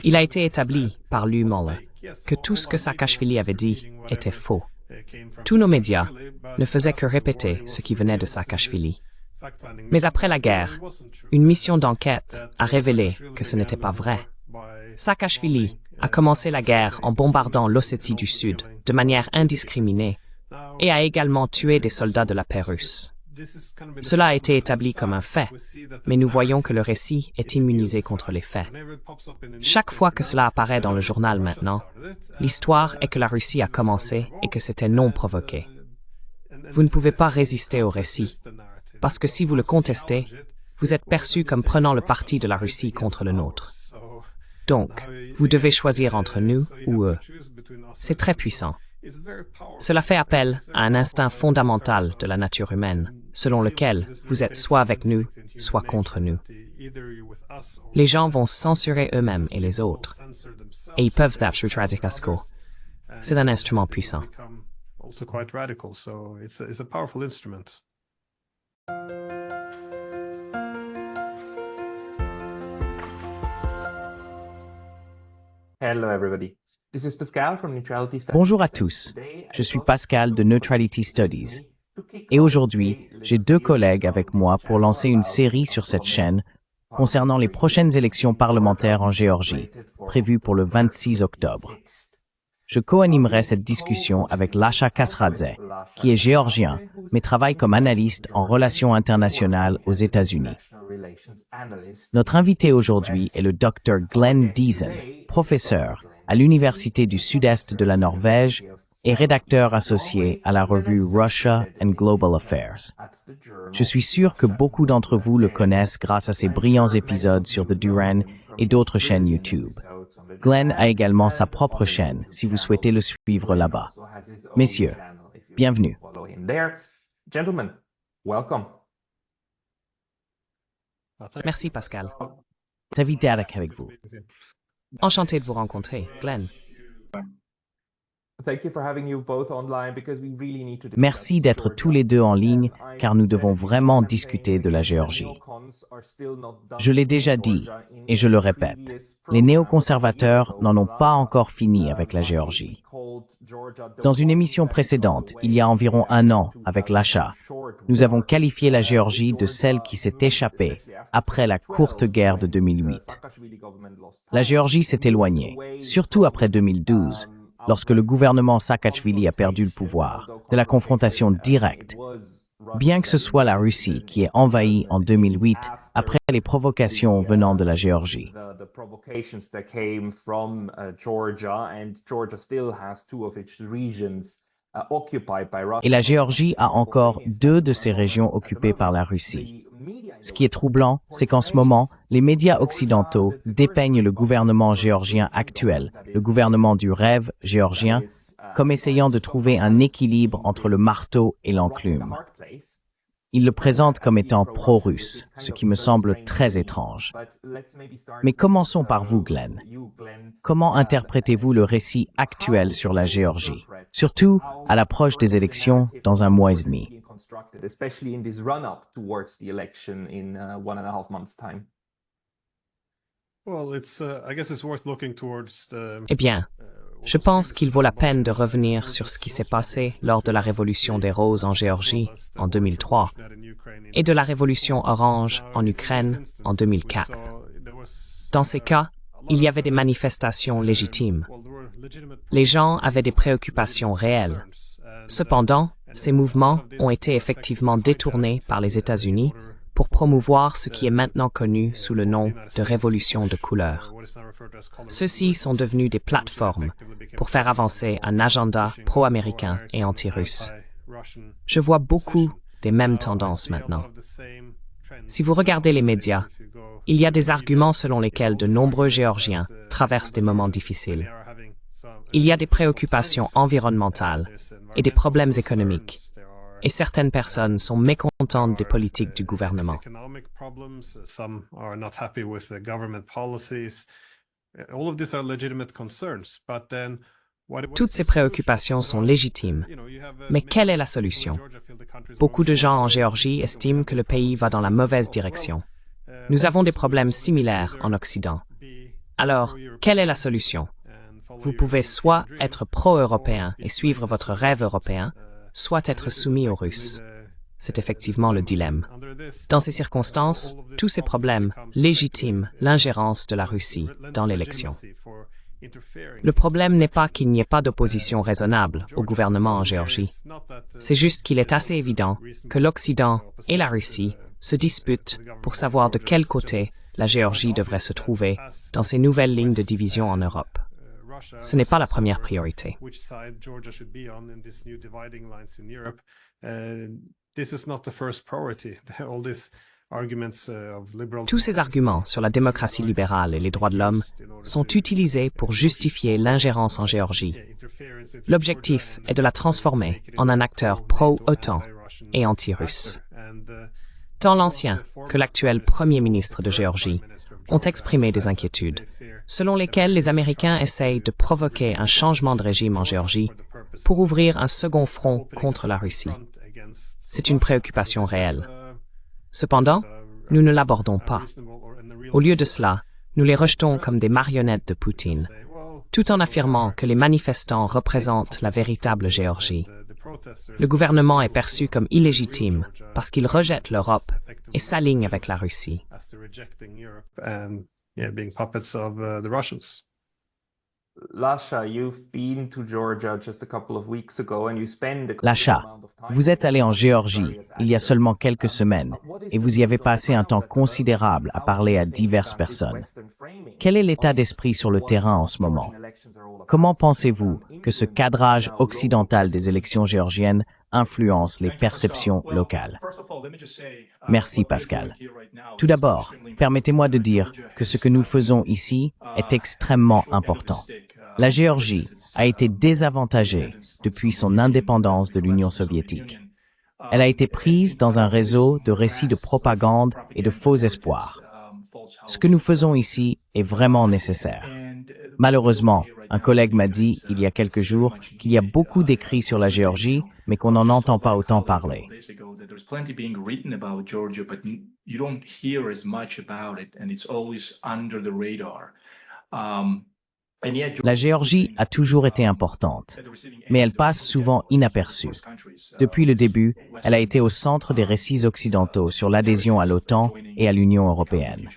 Il a été établi par l'UMOL que tout ce que Saakashvili avait dit était faux. Tous nos médias ne faisaient que répéter ce qui venait de Saakashvili. Mais après la guerre, une mission d'enquête a révélé que ce n'était pas vrai. Saakashvili a commencé la guerre en bombardant l'Ossétie du Sud de manière indiscriminée et a également tué des soldats de la paix russe. Cela a été établi comme un fait, mais nous voyons que le récit est immunisé contre les faits. Chaque fois que cela apparaît dans le journal maintenant, l'histoire est que la Russie a commencé et que c'était non provoqué. Vous ne pouvez pas résister au récit, parce que si vous le contestez, vous êtes perçu comme prenant le parti de la Russie contre le nôtre. Donc, vous devez choisir entre nous ou eux. C'est très puissant. Cela fait appel à un instinct fondamental de la nature humaine, selon lequel vous êtes soit avec nous, soit contre nous. Les gens vont censurer eux-mêmes et les autres, et ils peuvent être radicaux. C'est un instrument puissant. Hello everybody. This is Pascal from Neutrality Studies. Bonjour à tous, je suis Pascal de Neutrality Studies. Et aujourd'hui, j'ai deux collègues avec moi pour lancer une série sur cette chaîne concernant les prochaines élections parlementaires en Géorgie, prévues pour le 26 octobre. Je co-animerai cette discussion avec Lasha Kasradze, qui est géorgien, mais travaille comme analyste en relations internationales aux États-Unis. Notre invité aujourd'hui est le Dr Glenn Diesen, professeur à l'Université du Sud-Est de la Norvège et rédacteur associé à la revue Russia and Global Affairs. Je suis sûr que beaucoup d'entre vous le connaissent grâce à ses brillants épisodes sur The Duran et d'autres chaînes YouTube. Glenn a également sa propre chaîne, si vous souhaitez le suivre là-bas. Messieurs, bienvenue. Gentlemen, welcome. Merci Pascal. David Derek avec vous. Enchanté de vous rencontrer, Glenn. Merci d'être tous les deux en ligne, car nous devons vraiment discuter de la Géorgie. Je l'ai déjà dit, et je le répète, les néoconservateurs n'en ont pas encore fini avec la Géorgie. Dans une émission précédente, il y a environ un an, avec Lasha, nous avons qualifié la Géorgie de celle qui s'est échappée après la courte guerre de 2008. La Géorgie s'est éloignée, surtout après 2012, lorsque le gouvernement Saakashvili a perdu le pouvoir, de la confrontation directe, bien que ce soit la Russie qui ait envahi en 2008 après les provocations venant de la Géorgie. Et la Géorgie a encore deux de ces régions occupées par la Russie. Ce qui est troublant, c'est qu'en ce moment, les médias occidentaux dépeignent le gouvernement géorgien actuel, le gouvernement du rêve géorgien, comme essayant de trouver un équilibre entre le marteau et l'enclume. Ils le présentent comme étant pro-russe, ce qui me semble très étrange. Mais commençons par vous, Glenn. Comment interprétez-vous le récit actuel sur la Géorgie, surtout à l'approche des élections dans un mois et demi? Especially in this run-up towards the election in 1.5 months' time. Eh bien, je pense qu'il vaut la peine de revenir sur ce qui s'est passé lors de la Révolution des Roses en Géorgie en 2003 et de la Révolution orange en Ukraine en 2004. Dans ces cas, il y avait des manifestations légitimes. Les gens avaient des préoccupations réelles. Cependant, ces mouvements ont été effectivement détournés par les États-Unis pour promouvoir ce qui est maintenant connu sous le nom de révolution de couleur. Ceux-ci sont devenus des plateformes pour faire avancer un agenda pro-américain et anti-russe. Je vois beaucoup des mêmes tendances maintenant. Si vous regardez les médias, il y a des arguments selon lesquels de nombreux Géorgiens traversent des moments difficiles. Il y a des préoccupations environnementales et des problèmes économiques, et certaines personnes sont mécontentes des politiques du gouvernement. Toutes ces préoccupations sont légitimes, mais quelle est la solution? Beaucoup de gens en Géorgie estiment que le pays va dans la mauvaise direction. Nous avons des problèmes similaires en Occident. Alors, quelle est la solution? Vous pouvez soit être pro-européen et suivre votre rêve européen, soit être soumis aux Russes. C'est effectivement le dilemme. Dans ces circonstances, tous ces problèmes légitiment l'ingérence de la Russie dans l'élection. Le problème n'est pas qu'il n'y ait pas d'opposition raisonnable au gouvernement en Géorgie. C'est juste qu'il est assez évident que l'Occident et la Russie se disputent pour savoir de quel côté la Géorgie devrait se trouver dans ces nouvelles lignes de division en Europe. Ce n'est pas la première priorité. Tous ces arguments sur la démocratie libérale et les droits de l'homme sont utilisés pour justifier l'ingérence en Géorgie. L'objectif est de la transformer en un acteur pro-OTAN et anti-russe. Tant l'ancien que l'actuel Premier ministre de Géorgie ont exprimé des inquiétudes, selon lesquelles les Américains essayent de provoquer un changement de régime en Géorgie pour ouvrir un second front contre la Russie. C'est une préoccupation réelle. Cependant, nous ne l'abordons pas. Au lieu de cela, nous les rejetons comme des marionnettes de Poutine, tout en affirmant que les manifestants représentent la véritable Géorgie. Le gouvernement est perçu comme illégitime parce qu'il rejette l'Europe et s'aligne avec la Russie. Lasha, vous êtes allé en Géorgie il y a seulement quelques semaines et vous y avez passé un temps considérable à parler à diverses personnes. Quel est l'état d'esprit sur le terrain en ce moment? Comment pensez-vous que ce cadrage occidental des élections géorgiennes influence les perceptions locales? Merci Pascal. Tout d'abord, permettez-moi de dire que ce que nous faisons ici est extrêmement important. La Géorgie a été désavantagée depuis son indépendance de l'Union soviétique. Elle a été prise dans un réseau de récits de propagande et de faux espoirs. Ce que nous faisons ici est vraiment nécessaire. Malheureusement, un collègue m'a dit il y a quelques jours qu'il y a beaucoup d'écrits sur la Géorgie, mais qu'on n'en entend pas autant parler. La Géorgie a toujours été importante, mais elle passe souvent inaperçue. Depuis le début, elle a été au centre des récits occidentaux sur l'adhésion à l'OTAN et à l'Union européenne.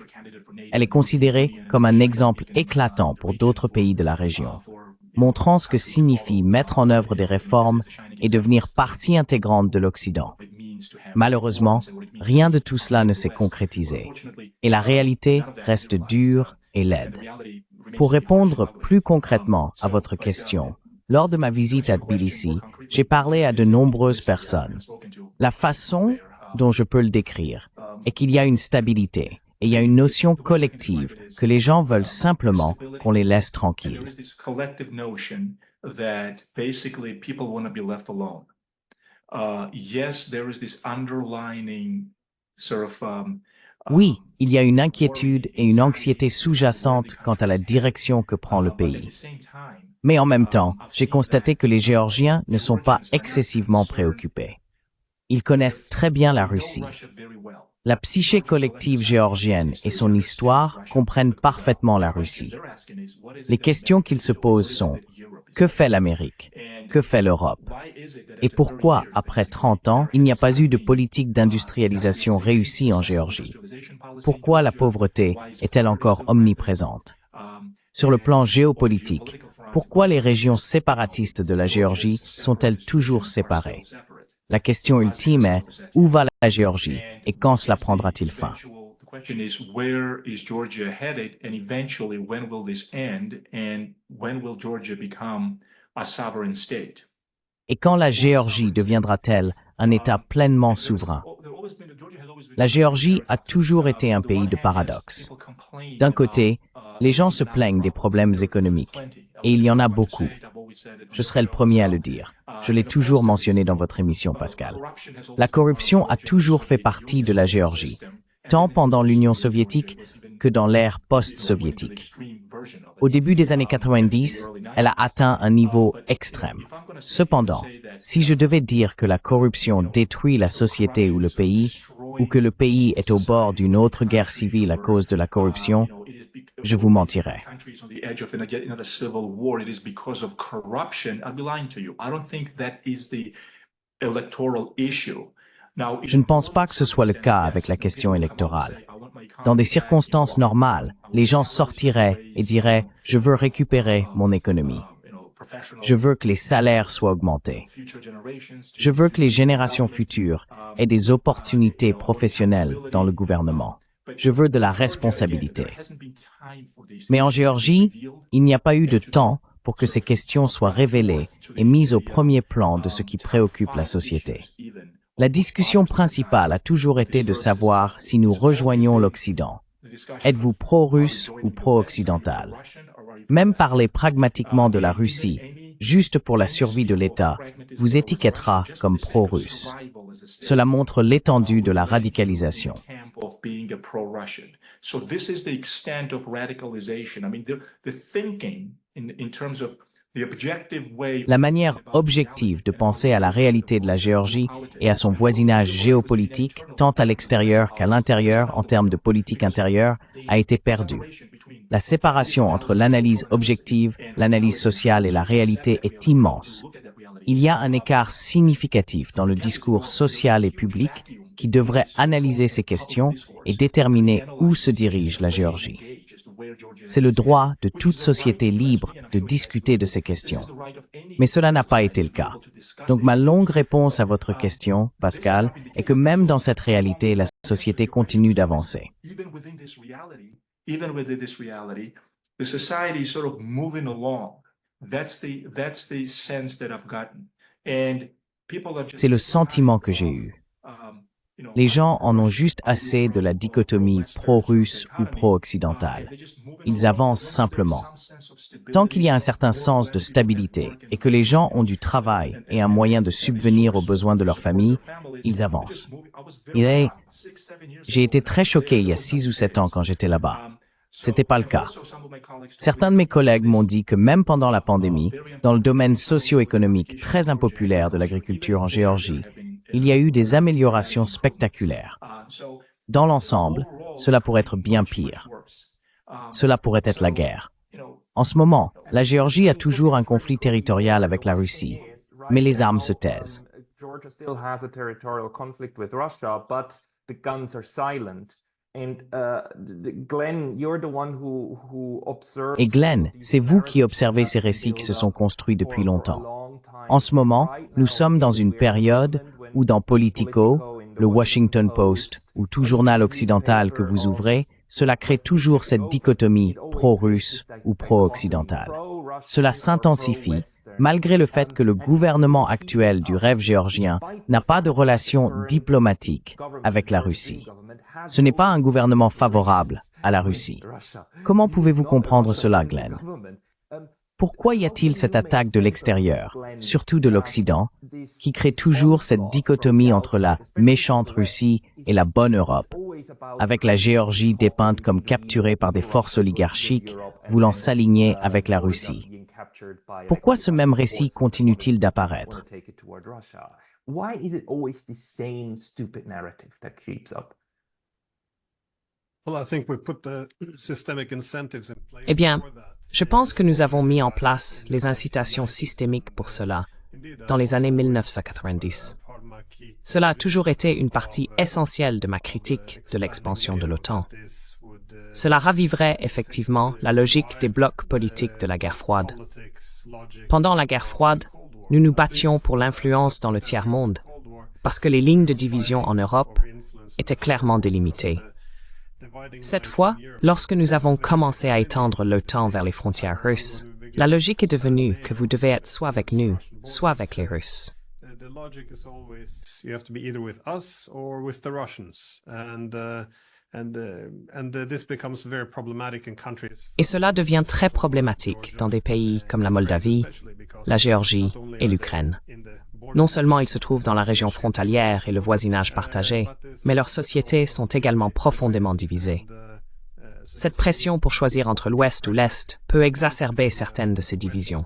Elle est considérée comme un exemple éclatant pour d'autres pays de la région, montrant ce que signifie mettre en œuvre des réformes et devenir partie intégrante de l'Occident. Malheureusement, rien de tout cela ne s'est concrétisé, et la réalité reste dure et laide. Pour répondre plus concrètement à votre question, lors de ma visite à Tbilissi, j'ai parlé à de nombreuses personnes. La façon dont je peux le décrire est qu'il y a une stabilité et il y a une notion collective que les gens veulent simplement qu'on les laisse tranquilles. Oui, il y a une inquiétude et une anxiété sous-jacente quant à la direction que prend le pays. Mais en même temps, j'ai constaté que les Géorgiens ne sont pas excessivement préoccupés. Ils connaissent très bien la Russie. La psyché collective géorgienne et son histoire comprennent parfaitement la Russie. Les questions qu'ils se posent sont: que fait l'Amérique? Que fait l'Europe? Et pourquoi, après 30 ans, il n'y a pas eu de politique d'industrialisation réussie en Géorgie? Pourquoi la pauvreté est-elle encore omniprésente? Sur le plan géopolitique, pourquoi les régions séparatistes de la Géorgie sont-elles toujours séparées? La question ultime est: où va la Géorgie et quand cela prendra-t-il fin? Et quand la Géorgie deviendra-t-elle un État pleinement souverain? La Géorgie a toujours été un pays de paradoxes. D'un côté, les gens se plaignent des problèmes économiques, et il y en a beaucoup. Je serai le premier à le dire. Je l'ai toujours mentionné dans votre émission, Pascal. La corruption a toujours fait partie de la Géorgie, tant pendant l'Union soviétique que dans l'ère post-soviétique. Au début des années 90, elle a atteint un niveau extrême. Cependant, si je devais dire que la corruption détruit la société ou le pays, ou que le pays est au bord d'une autre guerre civile à cause de la corruption, je vous mentirais. Je ne pense pas que ce soit le cas avec la question électorale. Dans des circonstances normales, les gens sortiraient et diraient « Je veux récupérer mon économie. Je veux que les salaires soient augmentés. Je veux que les générations futures aient des opportunités professionnelles dans le gouvernement. Je veux de la responsabilité. » Mais en Géorgie, il n'y a pas eu de temps pour que ces questions soient révélées et mises au premier plan de ce qui préoccupe la société. La discussion principale a toujours été de savoir si nous rejoignons l'Occident. Êtes-vous pro-russe ou pro-occidental? Même parler pragmatiquement de la Russie, juste pour la survie de l'État, vous étiquettera comme pro-russe. Cela montre l'étendue de la radicalisation. La manière objective de penser à la réalité de la Géorgie et à son voisinage géopolitique, tant à l'extérieur qu'à l'intérieur en termes de politique intérieure, a été perdue. La séparation entre l'analyse objective, l'analyse sociale et la réalité est immense. Il y a un écart significatif dans le discours social et public qui devrait analyser ces questions et déterminer où se dirige la Géorgie. C'est le droit de toute société libre de discuter de ces questions. Mais cela n'a pas été le cas. Donc ma longue réponse à votre question, Pascal, est que même dans cette réalité, la société continue d'avancer. C'est le sentiment que j'ai eu. Les gens en ont juste assez de la dichotomie pro-russe ou pro-occidentale. Ils avancent simplement. Tant qu'il y a un certain sens de stabilité et que les gens ont du travail et un moyen de subvenir aux besoins de leur famille, ils avancent. J'ai été très choqué il y a 6 ou 7 ans quand j'étais là-bas. C'était pas le cas. Certains de mes collègues m'ont dit que même pendant la pandémie, dans le domaine socio-économique très impopulaire de l'agriculture en Géorgie, il y a eu des améliorations spectaculaires. Dans l'ensemble, cela pourrait être bien pire. Cela pourrait être la guerre. En ce moment, la Géorgie a toujours un conflit territorial avec la Russie, mais les armes se taisent. Et Glenn, c'est vous qui observez ces récits qui se sont construits depuis longtemps. En ce moment, nous sommes dans une période où dans Politico, le Washington Post ou tout journal occidental que vous ouvrez, cela crée toujours cette dichotomie pro-russe ou pro-occidental. Cela s'intensifie malgré le fait que le gouvernement actuel du rêve géorgien n'a pas de relation diplomatique avec la Russie. Ce n'est pas un gouvernement favorable à la Russie. Comment pouvez-vous comprendre cela, Glenn? Pourquoi y a-t-il cette attaque de l'extérieur, surtout de l'Occident, qui crée toujours cette dichotomie entre la méchante Russie et la bonne Europe, avec la Géorgie dépeinte comme capturée par des forces oligarchiques voulant s'aligner avec la Russie? Pourquoi ce même récit continue-t-il d'apparaître? Eh bien, je pense que nous avons mis en place les incitations systémiques pour cela dans les années 1990. Cela a toujours été une partie essentielle de ma critique de l'expansion de l'OTAN. Cela raviverait effectivement la logique des blocs politiques de la guerre froide. Pendant la guerre froide, nous nous battions pour l'influence dans le tiers-monde parce que les lignes de division en Europe étaient clairement délimitées. Cette fois, lorsque nous avons commencé à étendre l'OTAN vers les frontières russes, la logique est devenue que vous devez être soit avec nous, soit avec les Russes. Et cela devient très problématique dans des pays comme la Moldavie, la Géorgie et l'Ukraine. Non seulement ils se trouvent dans la région frontalière et le voisinage partagé, mais leurs sociétés sont également profondément divisées. Cette pression pour choisir entre l'Ouest ou l'Est peut exacerber certaines de ces divisions.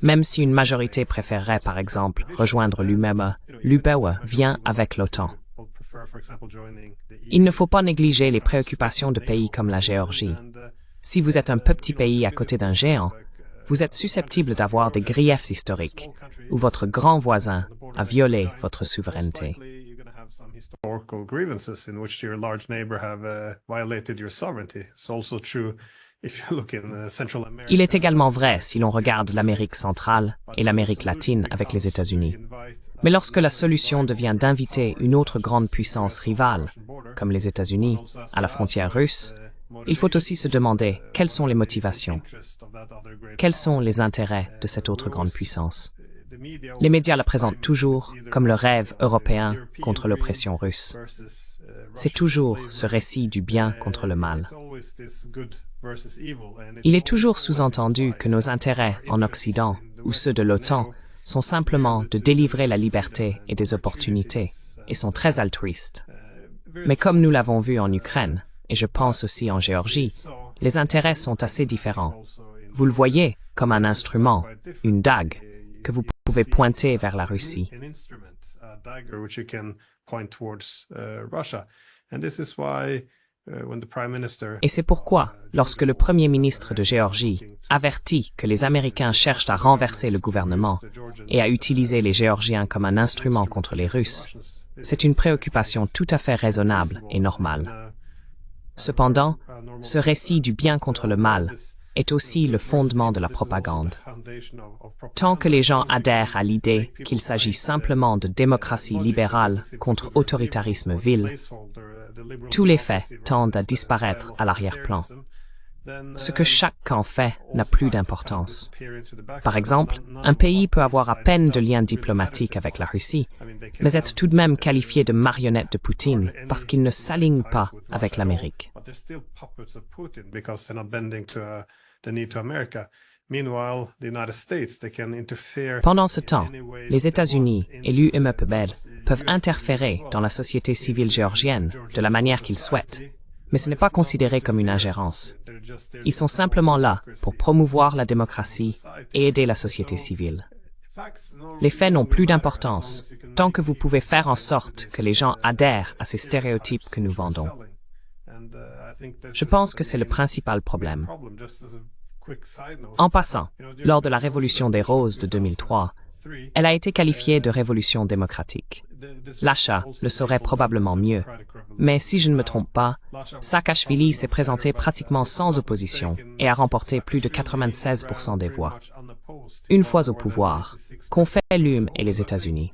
Même si une majorité préférerait, par exemple, rejoindre l'UME vient avec l'OTAN. Il ne faut pas négliger les préoccupations de pays comme la Géorgie. Si vous êtes un petit pays à côté d'un géant, vous êtes susceptible d'avoir des griefs historiques, où votre grand voisin a violé votre souveraineté. Il est également vrai si l'on regarde l'Amérique centrale et l'Amérique latine avec les États-Unis. Mais lorsque la solution devient d'inviter une autre grande puissance rivale, comme les États-Unis, à la frontière russe, il faut aussi se demander quelles sont les motivations, quels sont les intérêts de cette autre grande puissance. Les médias la présentent toujours comme le rêve européen contre l'oppression russe. C'est toujours ce récit du bien contre le mal. Il est toujours sous-entendu que nos intérêts en Occident ou ceux de l'OTAN sont simplement de délivrer la liberté et des opportunités, et sont très altruistes. Mais comme nous l'avons vu en Ukraine, et je pense aussi en Géorgie, les intérêts sont assez différents. Vous le voyez comme un instrument, une dague, que vous pouvez pointer vers la Russie. Et c'est pourquoi, lorsque le Premier ministre de Géorgie avertit que les Américains cherchent à renverser le gouvernement et à utiliser les Géorgiens comme un instrument contre les Russes, c'est une préoccupation tout à fait raisonnable et normale. Cependant, ce récit du bien contre le mal est aussi le fondement de la propagande. Tant que les gens adhèrent à l'idée qu'il s'agit simplement de démocratie libérale contre autoritarisme vil, tous les faits tendent à disparaître à l'arrière-plan. Ce que chaque camp fait n'a plus d'importance. Par exemple, un pays peut avoir à peine de liens diplomatiques avec la Russie, mais être tout de même qualifié de marionnette de Poutine parce qu'il ne s'aligne pas avec l'Amérique. Pendant ce temps, les États-Unis et l'UMPBL peuvent interférer dans la société civile géorgienne de la manière qu'ils souhaitent, mais ce n'est pas considéré comme une ingérence. Ils sont simplement là pour promouvoir la démocratie et aider la société civile. Les faits n'ont plus d'importance tant que vous pouvez faire en sorte que les gens adhèrent à ces stéréotypes que nous vendons. Je pense que c'est le principal problème. En passant, lors de la Révolution des Roses de 2003, elle a été qualifiée de révolution démocratique. L'achat le saurait probablement mieux. Mais si je ne me trompe pas, Saakashvili s'est présenté pratiquement sans opposition et a remporté plus de 96% des voix. Une fois au pouvoir, qu'ont fait l'UM et les États-Unis?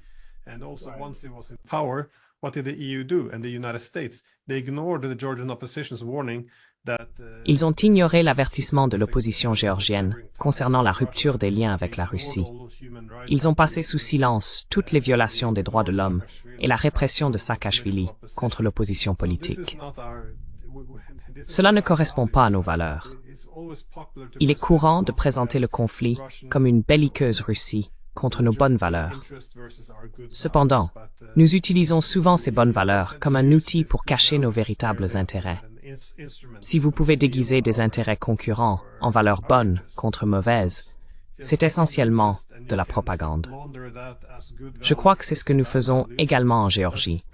Ils ont ignoré l'avertissement de l'opposition géorgienne concernant la rupture des liens avec la Russie. Ils ont passé sous silence toutes les violations des droits de l'homme et la répression de Saakashvili contre l'opposition politique. Cela ne correspond pas à nos valeurs. Il est courant de présenter le conflit comme une belliqueuse Russie contre nos bonnes valeurs. Cependant, nous utilisons souvent ces bonnes valeurs comme un outil pour cacher nos véritables intérêts. Si vous pouvez déguiser des intérêts concurrents en valeurs bonnes contre mauvaises, c'est essentiellement de la propagande. Je crois que c'est ce que nous faisons également en Géorgie,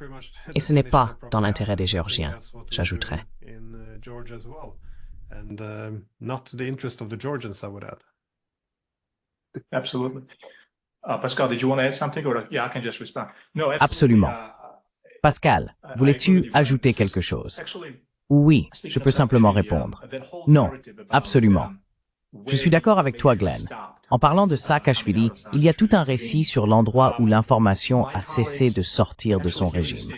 et ce n'est pas dans l'intérêt des Géorgiens, j'ajouterais. Pascal, did you want to add something, or yeah, I can just respond. No, Absolument. Pascal, voulais-tu ajouter quelque chose? Oui, je peux simplement répondre. Non, absolument. Je suis d'accord avec toi, Glenn. En parlant de Saakashvili, il y a tout un récit sur l'endroit où l'information a cessé de sortir de son régime.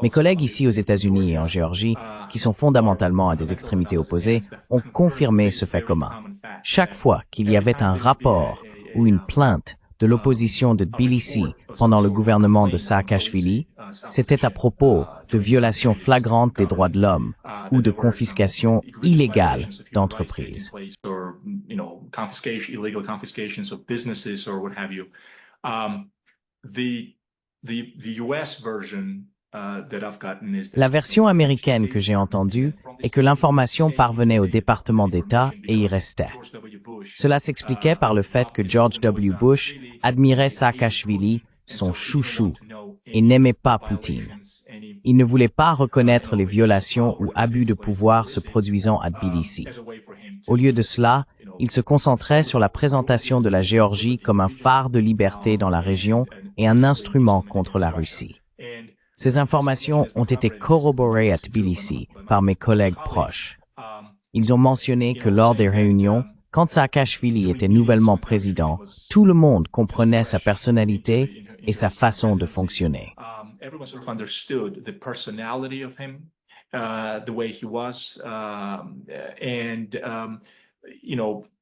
Mes collègues ici aux États-Unis et en Géorgie, qui sont fondamentalement à des extrémités opposées, ont confirmé ce fait commun. Chaque fois qu'il y avait un rapport ou une plainte de l'opposition de Tbilissi pendant le gouvernement de Saakashvili, c'était à propos de violations flagrantes des droits de l'homme ou de confiscation illégale d'entreprises. La version américaine que j'ai entendue est que l'information parvenait au département d'État et y restait. Cela s'expliquait par le fait que George W. Bush admirait Saakashvili, son chouchou, et n'aimait pas Poutine. Il ne voulait pas reconnaître les violations ou abus de pouvoir se produisant à Tbilissi. Au lieu de cela, il se concentrait sur la présentation de la Géorgie comme un phare de liberté dans la région et un instrument contre la Russie. Ces informations ont été corroborées à Tbilissi par mes collègues proches. Ils ont mentionné que lors des réunions, quand Saakashvili était nouvellement président, tout le monde comprenait sa personnalité et sa façon de fonctionner. Everyone sort of understood the personality of him, the way he was,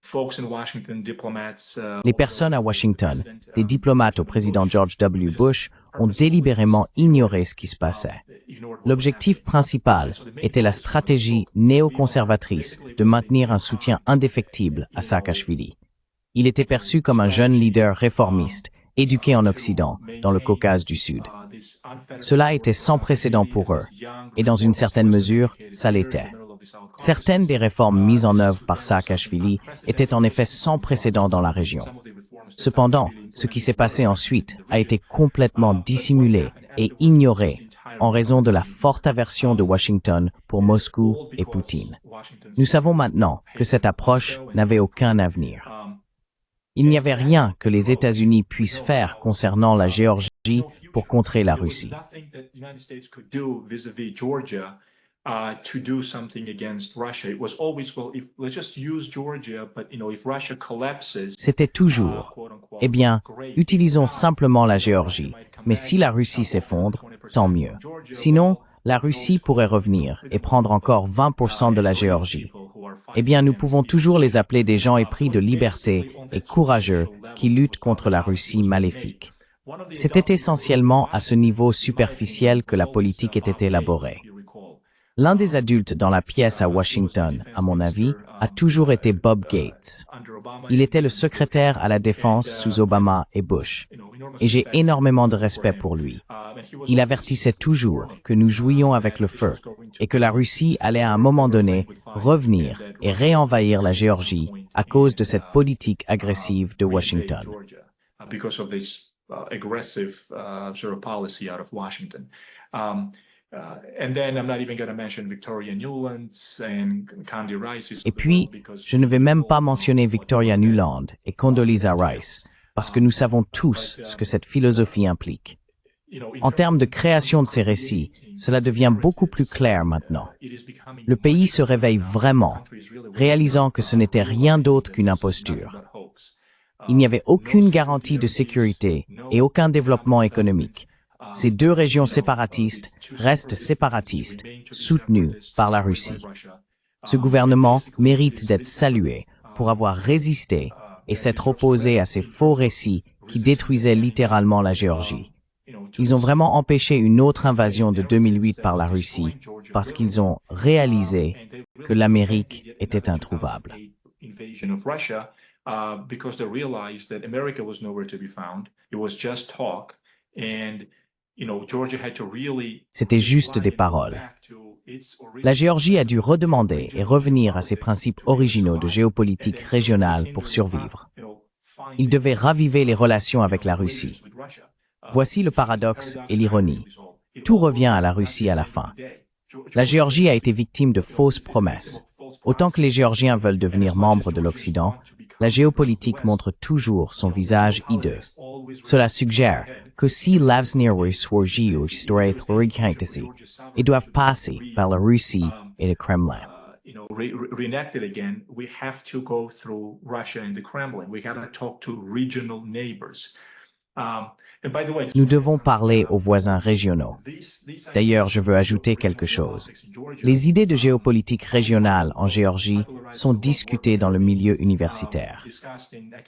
folks in Washington, diplomats. Les personnes à Washington, des diplomates au président George W. Bush, ont délibérément ignoré ce qui se passait. L'objectif principal était la stratégie néoconservatrice de maintenir un soutien indéfectible à Saakashvili. Il était perçu comme un jeune leader réformiste, éduqué en Occident, dans le Caucase du Sud. Cela était sans précédent pour eux, et dans une certaine mesure, ça l'était. Certaines des réformes mises en œuvre par Saakashvili étaient en effet sans précédent dans la région. Cependant, ce qui s'est passé ensuite a été complètement dissimulé et ignoré en raison de la forte aversion de Washington pour Moscou et Poutine. Nous savons maintenant que cette approche n'avait aucun avenir. Il n'y avait rien que les États-Unis puissent faire concernant la Géorgie pour contrer la Russie. C'était toujours, eh bien, utilisons simplement la Géorgie, mais si la Russie s'effondre, tant mieux. Sinon, la Russie pourrait revenir et prendre encore 20% de la Géorgie. Eh bien, nous pouvons toujours les appeler des gens épris de liberté et courageux qui luttent contre la Russie maléfique. C'était essentiellement à ce niveau superficiel que la politique était élaborée. L'un des adultes dans la pièce à Washington, à mon avis, a toujours été Bob Gates. Il était le secrétaire à la Défense sous Obama et Bush, et j'ai énormément de respect pour lui. Il avertissait toujours que nous jouions avec le feu et que la Russie allait à un moment donné revenir et réenvahir la Géorgie à cause de cette politique agressive de Washington. Et puis, je ne vais même pas mentionner Victoria Nuland et Condoleezza Rice, parce que nous savons tous ce que cette philosophie implique. En termes de création de ces récits, cela devient beaucoup plus clair maintenant. Le pays se réveille vraiment, réalisant que ce n'était rien d'autre qu'une imposture. Il n'y avait aucune garantie de sécurité et aucun développement économique. Ces deux régions séparatistes restent séparatistes, soutenues par la Russie. Ce gouvernement mérite d'être salué pour avoir résisté et s'être opposé à ces faux récits qui détruisaient littéralement la Géorgie. Ils ont vraiment empêché une autre invasion de 2008 par la Russie parce qu'ils ont réalisé que l'Amérique était introuvable. C'était juste des paroles. La Géorgie a dû redemander et revenir à ses principes originaux de géopolitique régionale pour survivre. Il devait raviver les relations avec la Russie. Voici le paradoxe et l'ironie. Tout revient à la Russie à la fin. La Géorgie a été victime de fausses promesses. Autant que les Géorgiens veulent devenir membres de l'Occident, la géopolitique montre toujours son visage hideux. Cela suggère que si l'avenir surgit ou ils doivent passer par la Russie et le Kremlin. Reenacted again, we have to go through Russia and the Kremlin. We got to talk to regional neighbors. Nous devons parler aux voisins régionaux. D'ailleurs, je veux ajouter quelque chose. Les idées de géopolitique régionale en Géorgie sont discutées dans le milieu universitaire.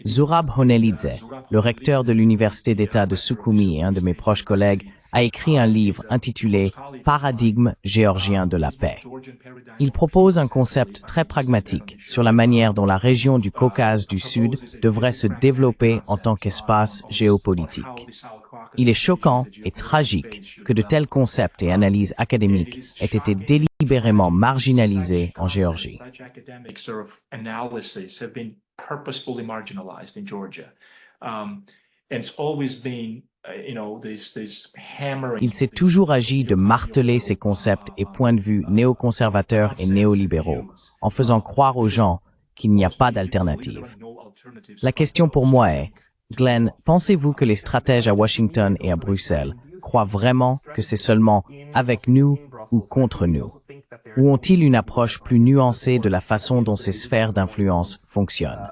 Zurab Honelidze, le recteur de l'Université d'État de Sukhumi et un de mes proches collègues, a écrit un livre intitulé « Paradigme géorgien de la paix ». Il propose un concept très pragmatique sur la manière dont la région du Caucase du Sud devrait se développer en tant qu'espace géopolitique. Il est choquant et tragique que de tels concepts et analyses académiques aient été délibérément marginalisés en Géorgie. Il s'est toujours agi de marteler ses concepts et points de vue néoconservateurs et néolibéraux, en faisant croire aux gens qu'il n'y a pas d'alternative. La question pour moi est, Glenn, pensez-vous que les stratèges à Washington et à Bruxelles croient vraiment que c'est seulement avec nous ou contre nous? Ou ont-ils une approche plus nuancée de la façon dont ces sphères d'influence fonctionnent?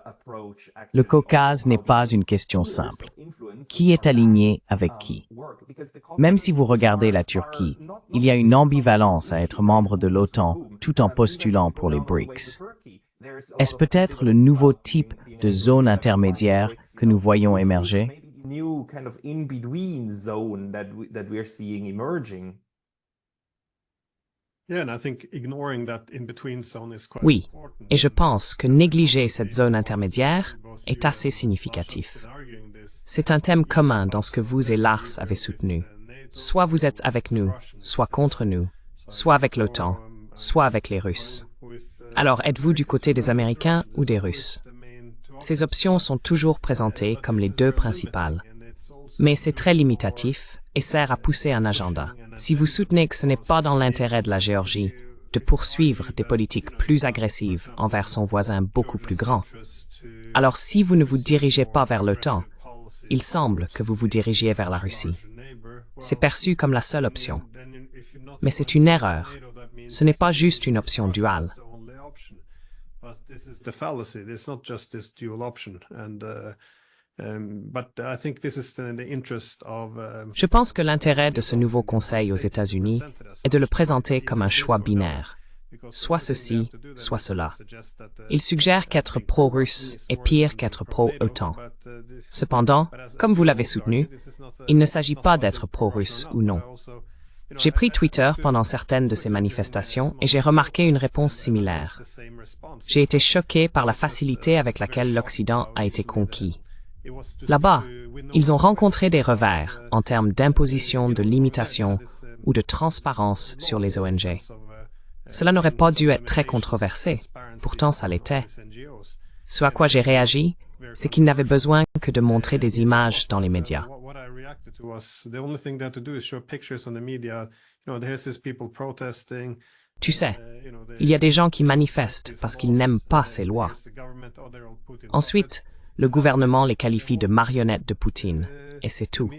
Le Caucase n'est pas une question simple. Qui est aligné avec qui? Même si vous regardez la Turquie, il y a une ambivalence à être membre de l'OTAN tout en postulant pour les BRICS. Est-ce peut-être le nouveau type de zone intermédiaire que nous voyons émerger? Oui, et je pense que négliger cette zone intermédiaire est assez significatif. C'est un thème commun dans ce que vous et Lars avez soutenu. Soit vous êtes avec nous, soit contre nous, soit avec l'OTAN, soit avec les Russes. Alors êtes-vous du côté des Américains ou des Russes? Ces options sont toujours présentées comme les deux principales. Mais c'est très limitatif et sert à pousser un agenda. Si vous soutenez que ce n'est pas dans l'intérêt de la Géorgie de poursuivre des politiques plus agressives envers son voisin beaucoup plus grand, alors si vous ne vous dirigez pas vers l'OTAN, il semble que vous vous dirigiez vers la Russie. C'est perçu comme la seule option. Mais c'est une erreur. Ce n'est pas juste une option duale. Je pense que l'intérêt de ce nouveau Conseil aux États-Unis est de le présenter comme un choix binaire. Soit ceci, soit cela. Il suggère qu'être pro-russe est pire qu'être pro-OTAN. Cependant, comme vous l'avez soutenu, il ne s'agit pas d'être pro-russe ou non. J'ai pris Twitter pendant certaines de ces manifestations et j'ai remarqué une réponse similaire. J'ai été choqué par la facilité avec laquelle l'Occident a été conquis. Là-bas, ils ont rencontré des revers en termes d'imposition, de limitation ou de transparence sur les ONG. Cela n'aurait pas dû être très controversé, pourtant ça l'était. Ce à quoi j'ai réagi, c'est qu'ils n'avaient besoin que de montrer des images dans les médias. Tu sais, il y a des gens qui manifestent parce qu'ils n'aiment pas ces lois. Ensuite, le gouvernement les qualifie de marionnettes de Poutine, et c'est tout.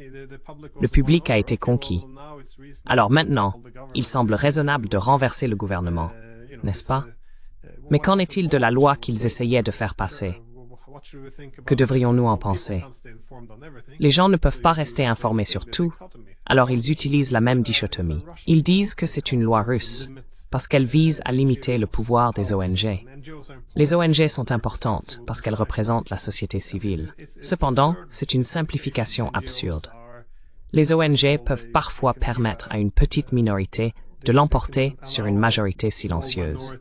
Le public a été conquis. Alors maintenant, il semble raisonnable de renverser le gouvernement, n'est-ce pas? Mais qu'en est-il de la loi qu'ils essayaient de faire passer? Que devrions-nous en penser? Les gens ne peuvent pas rester informés sur tout, alors ils utilisent la même dichotomie. Ils disent que c'est une loi russe, parce qu'elle vise à limiter le pouvoir des ONG. Les ONG sont importantes parce qu'elles représentent la société civile. Cependant, c'est une simplification absurde. Les ONG peuvent parfois permettre à une petite minorité de l'emporter sur une majorité silencieuse.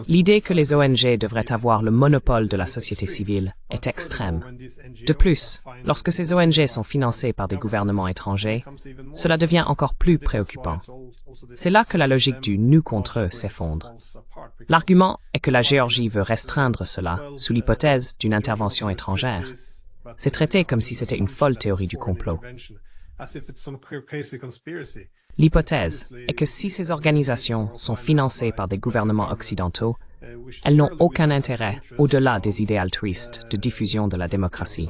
L'idée que les ONG devraient avoir le monopole de la société civile est extrême. De plus, lorsque ces ONG sont financées par des gouvernements étrangers, cela devient encore plus préoccupant. C'est là que la logique du « nous contre eux » s'effondre. L'argument est que la Géorgie veut restreindre cela sous l'hypothèse d'une intervention étrangère. C'est traité comme si c'était une folle théorie du complot. L'hypothèse est que si ces organisations sont financées par des gouvernements occidentaux, elles n'ont aucun intérêt au-delà des idées altruistes de diffusion de la démocratie.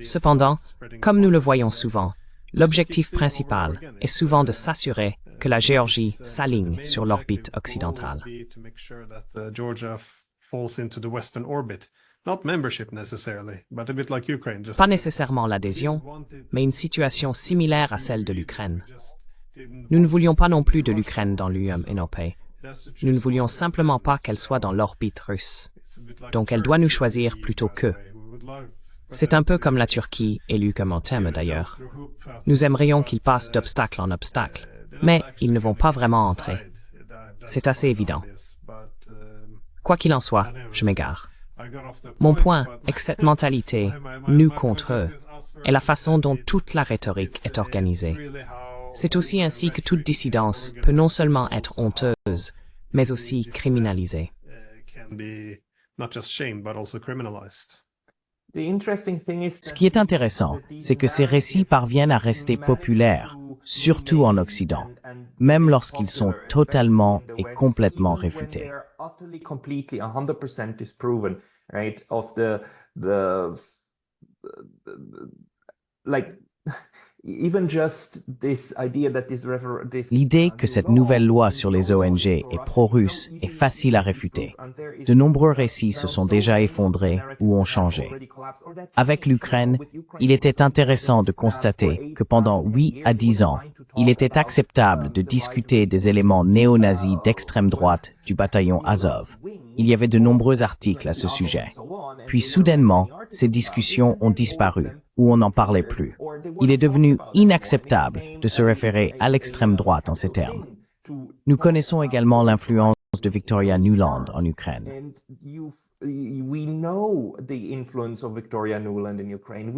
Cependant, comme nous le voyons souvent, l'objectif principal est souvent de s'assurer que la Géorgie s'aligne sur l'orbite occidentale. Pas nécessairement l'adhésion, mais une situation similaire à celle de l'Ukraine. Nous ne voulions pas non plus de l'Ukraine dans l'UMNOP. Nous ne voulions simplement pas qu'elle soit dans l'orbite russe. Donc elle doit nous choisir plutôt qu'eux. C'est un peu comme la Turquie, élue comme un thème d'ailleurs. Nous aimerions qu'ils passent d'obstacle en obstacle, mais ils ne vont pas vraiment entrer. C'est assez évident. Quoi qu'il en soit, je m'égare. Mon point est que cette mentalité, nous contre eux, est la façon dont toute la rhétorique est organisée. C'est aussi ainsi que toute dissidence peut non seulement être honteuse, mais aussi criminalisée. Ce qui est intéressant, c'est que ces récits parviennent à rester populaires, surtout en Occident, même lorsqu'ils sont totalement et complètement réfutés. L'idée que cette nouvelle loi sur les ONG est pro-russe est facile à réfuter. De nombreux récits se sont déjà effondrés ou ont changé. Avec l'Ukraine, il était intéressant de constater que pendant 8 à 10 ans, il était acceptable de discuter des éléments néo-nazis d'extrême droite du bataillon Azov. Il y avait de nombreux articles à ce sujet. Puis soudainement, ces discussions ont disparu, ou on n'en parlait plus. Il est devenu inacceptable de se référer à l'extrême droite en ces termes. Nous connaissons également l'influence de Victoria Nuland en Ukraine. We know the influence of Victoria Nuland in Ukraine.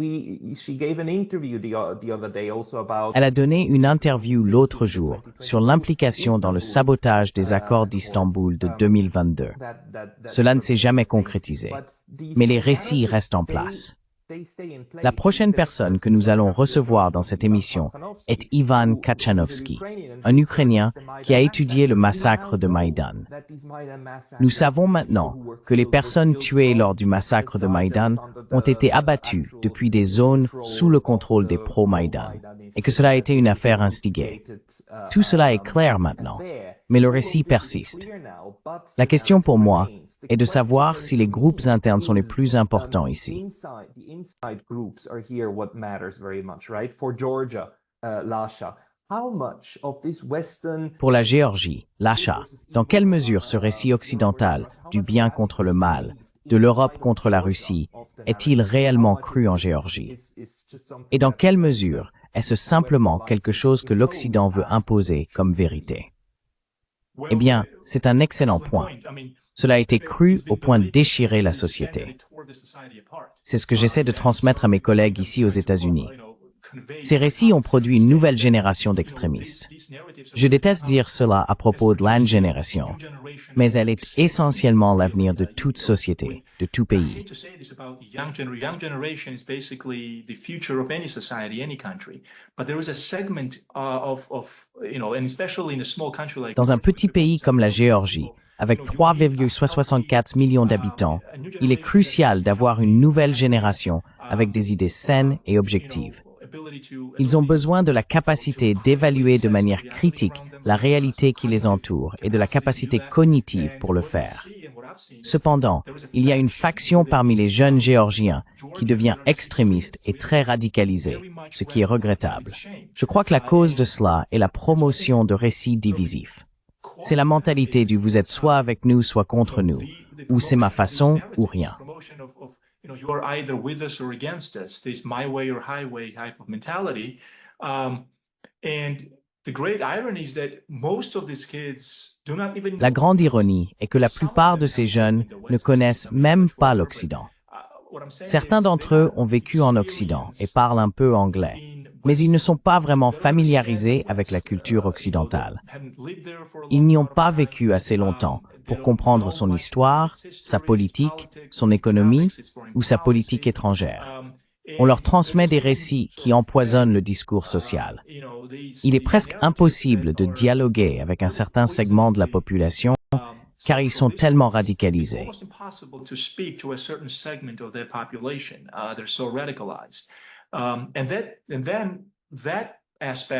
She gave an interview the other day also about. Elle a donné une interview l'autre jour sur l'implication dans le sabotage des accords d'Istanbul de 2022. Cela ne s'est jamais concrétisé, mais les récits restent en place. La prochaine personne que nous allons recevoir dans cette émission est Ivan Kachanovski, un Ukrainien qui a étudié le massacre de Maïdan. Nous savons maintenant que les personnes tuées lors du massacre de Maïdan ont été abattues depuis des zones sous le contrôle des pro-Maïdan et que cela a été une affaire instiguée. Tout cela est clair maintenant, mais le récit persiste. La question pour moi est de savoir si les groupes internes sont les plus importants ici. Pour la Géorgie, Lasha, dans quelle mesure ce récit occidental du bien contre le mal, de l'Europe contre la Russie, est-il réellement cru en Géorgie? Et dans quelle mesure est-ce simplement quelque chose que l'Occident veut imposer comme vérité? Eh bien, c'est un excellent point. Cela a été cru au point de déchirer la société. C'est ce que j'essaie de transmettre à mes collègues ici aux États-Unis. Ces récits ont produit une nouvelle génération d'extrémistes. Je déteste dire cela à propos de la génération, mais elle est essentiellement l'avenir de toute société, de tout pays. Dans un petit pays comme la Géorgie, avec 3,64 millions d'habitants, il est crucial d'avoir une nouvelle génération avec des idées saines et objectives. Ils ont besoin de la capacité d'évaluer de manière critique la réalité qui les entoure et de la capacité cognitive pour le faire. Cependant, il y a une faction parmi les jeunes Géorgiens qui devient extrémiste et très radicalisée, ce qui est regrettable. Je crois que la cause de cela est la promotion de récits divisifs. C'est la mentalité du « vous êtes soit avec nous, soit contre nous », ou « c'est ma façon ou rien ». La grande ironie est que la plupart de ces jeunes ne connaissent même pas l'Occident. Certains d'entre eux ont vécu en Occident et parlent un peu anglais, mais ils ne sont pas vraiment familiarisés avec la culture occidentale. Ils n'y ont pas vécu assez longtemps pour comprendre son histoire, sa politique, son économie ou sa politique étrangère. On leur transmet des récits qui empoisonnent le discours social. Il est presque impossible de dialoguer avec un certain segment de la population car ils sont tellement radicalisés.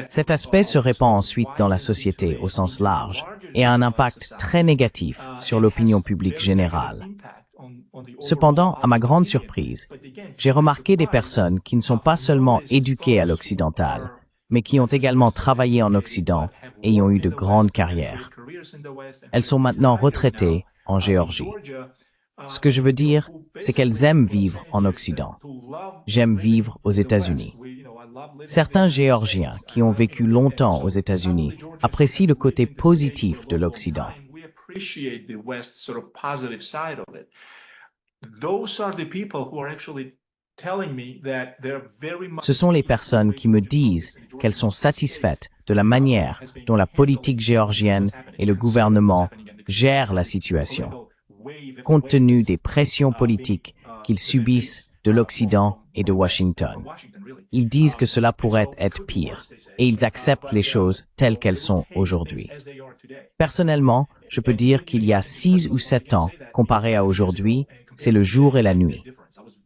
Cet aspect se répand ensuite dans la société au sens large et a un impact très négatif sur l'opinion publique générale. Cependant, à ma grande surprise, j'ai remarqué des personnes qui ne sont pas seulement éduquées à l'occidental, mais qui ont également travaillé en Occident et y ont eu de grandes carrières. Elles sont maintenant retraitées en Géorgie. Ce que je veux dire, c'est qu'elles aiment vivre en Occident. J'aime vivre aux États-Unis. Certains Géorgiens qui ont vécu longtemps aux États-Unis apprécient le côté positif de l'Occident. Ce sont les personnes qui me disent qu'elles sont satisfaites de la manière dont la politique géorgienne et le gouvernement gèrent la situation. compte tenu des pressions politiques qu'ils subissent de l'Occident et de Washington. Ils disent que cela pourrait être pire, et ils acceptent les choses telles qu'elles sont aujourd'hui. Personnellement, je peux dire qu'il y a 6 ou 7 ans, comparé à aujourd'hui, c'est le jour et la nuit.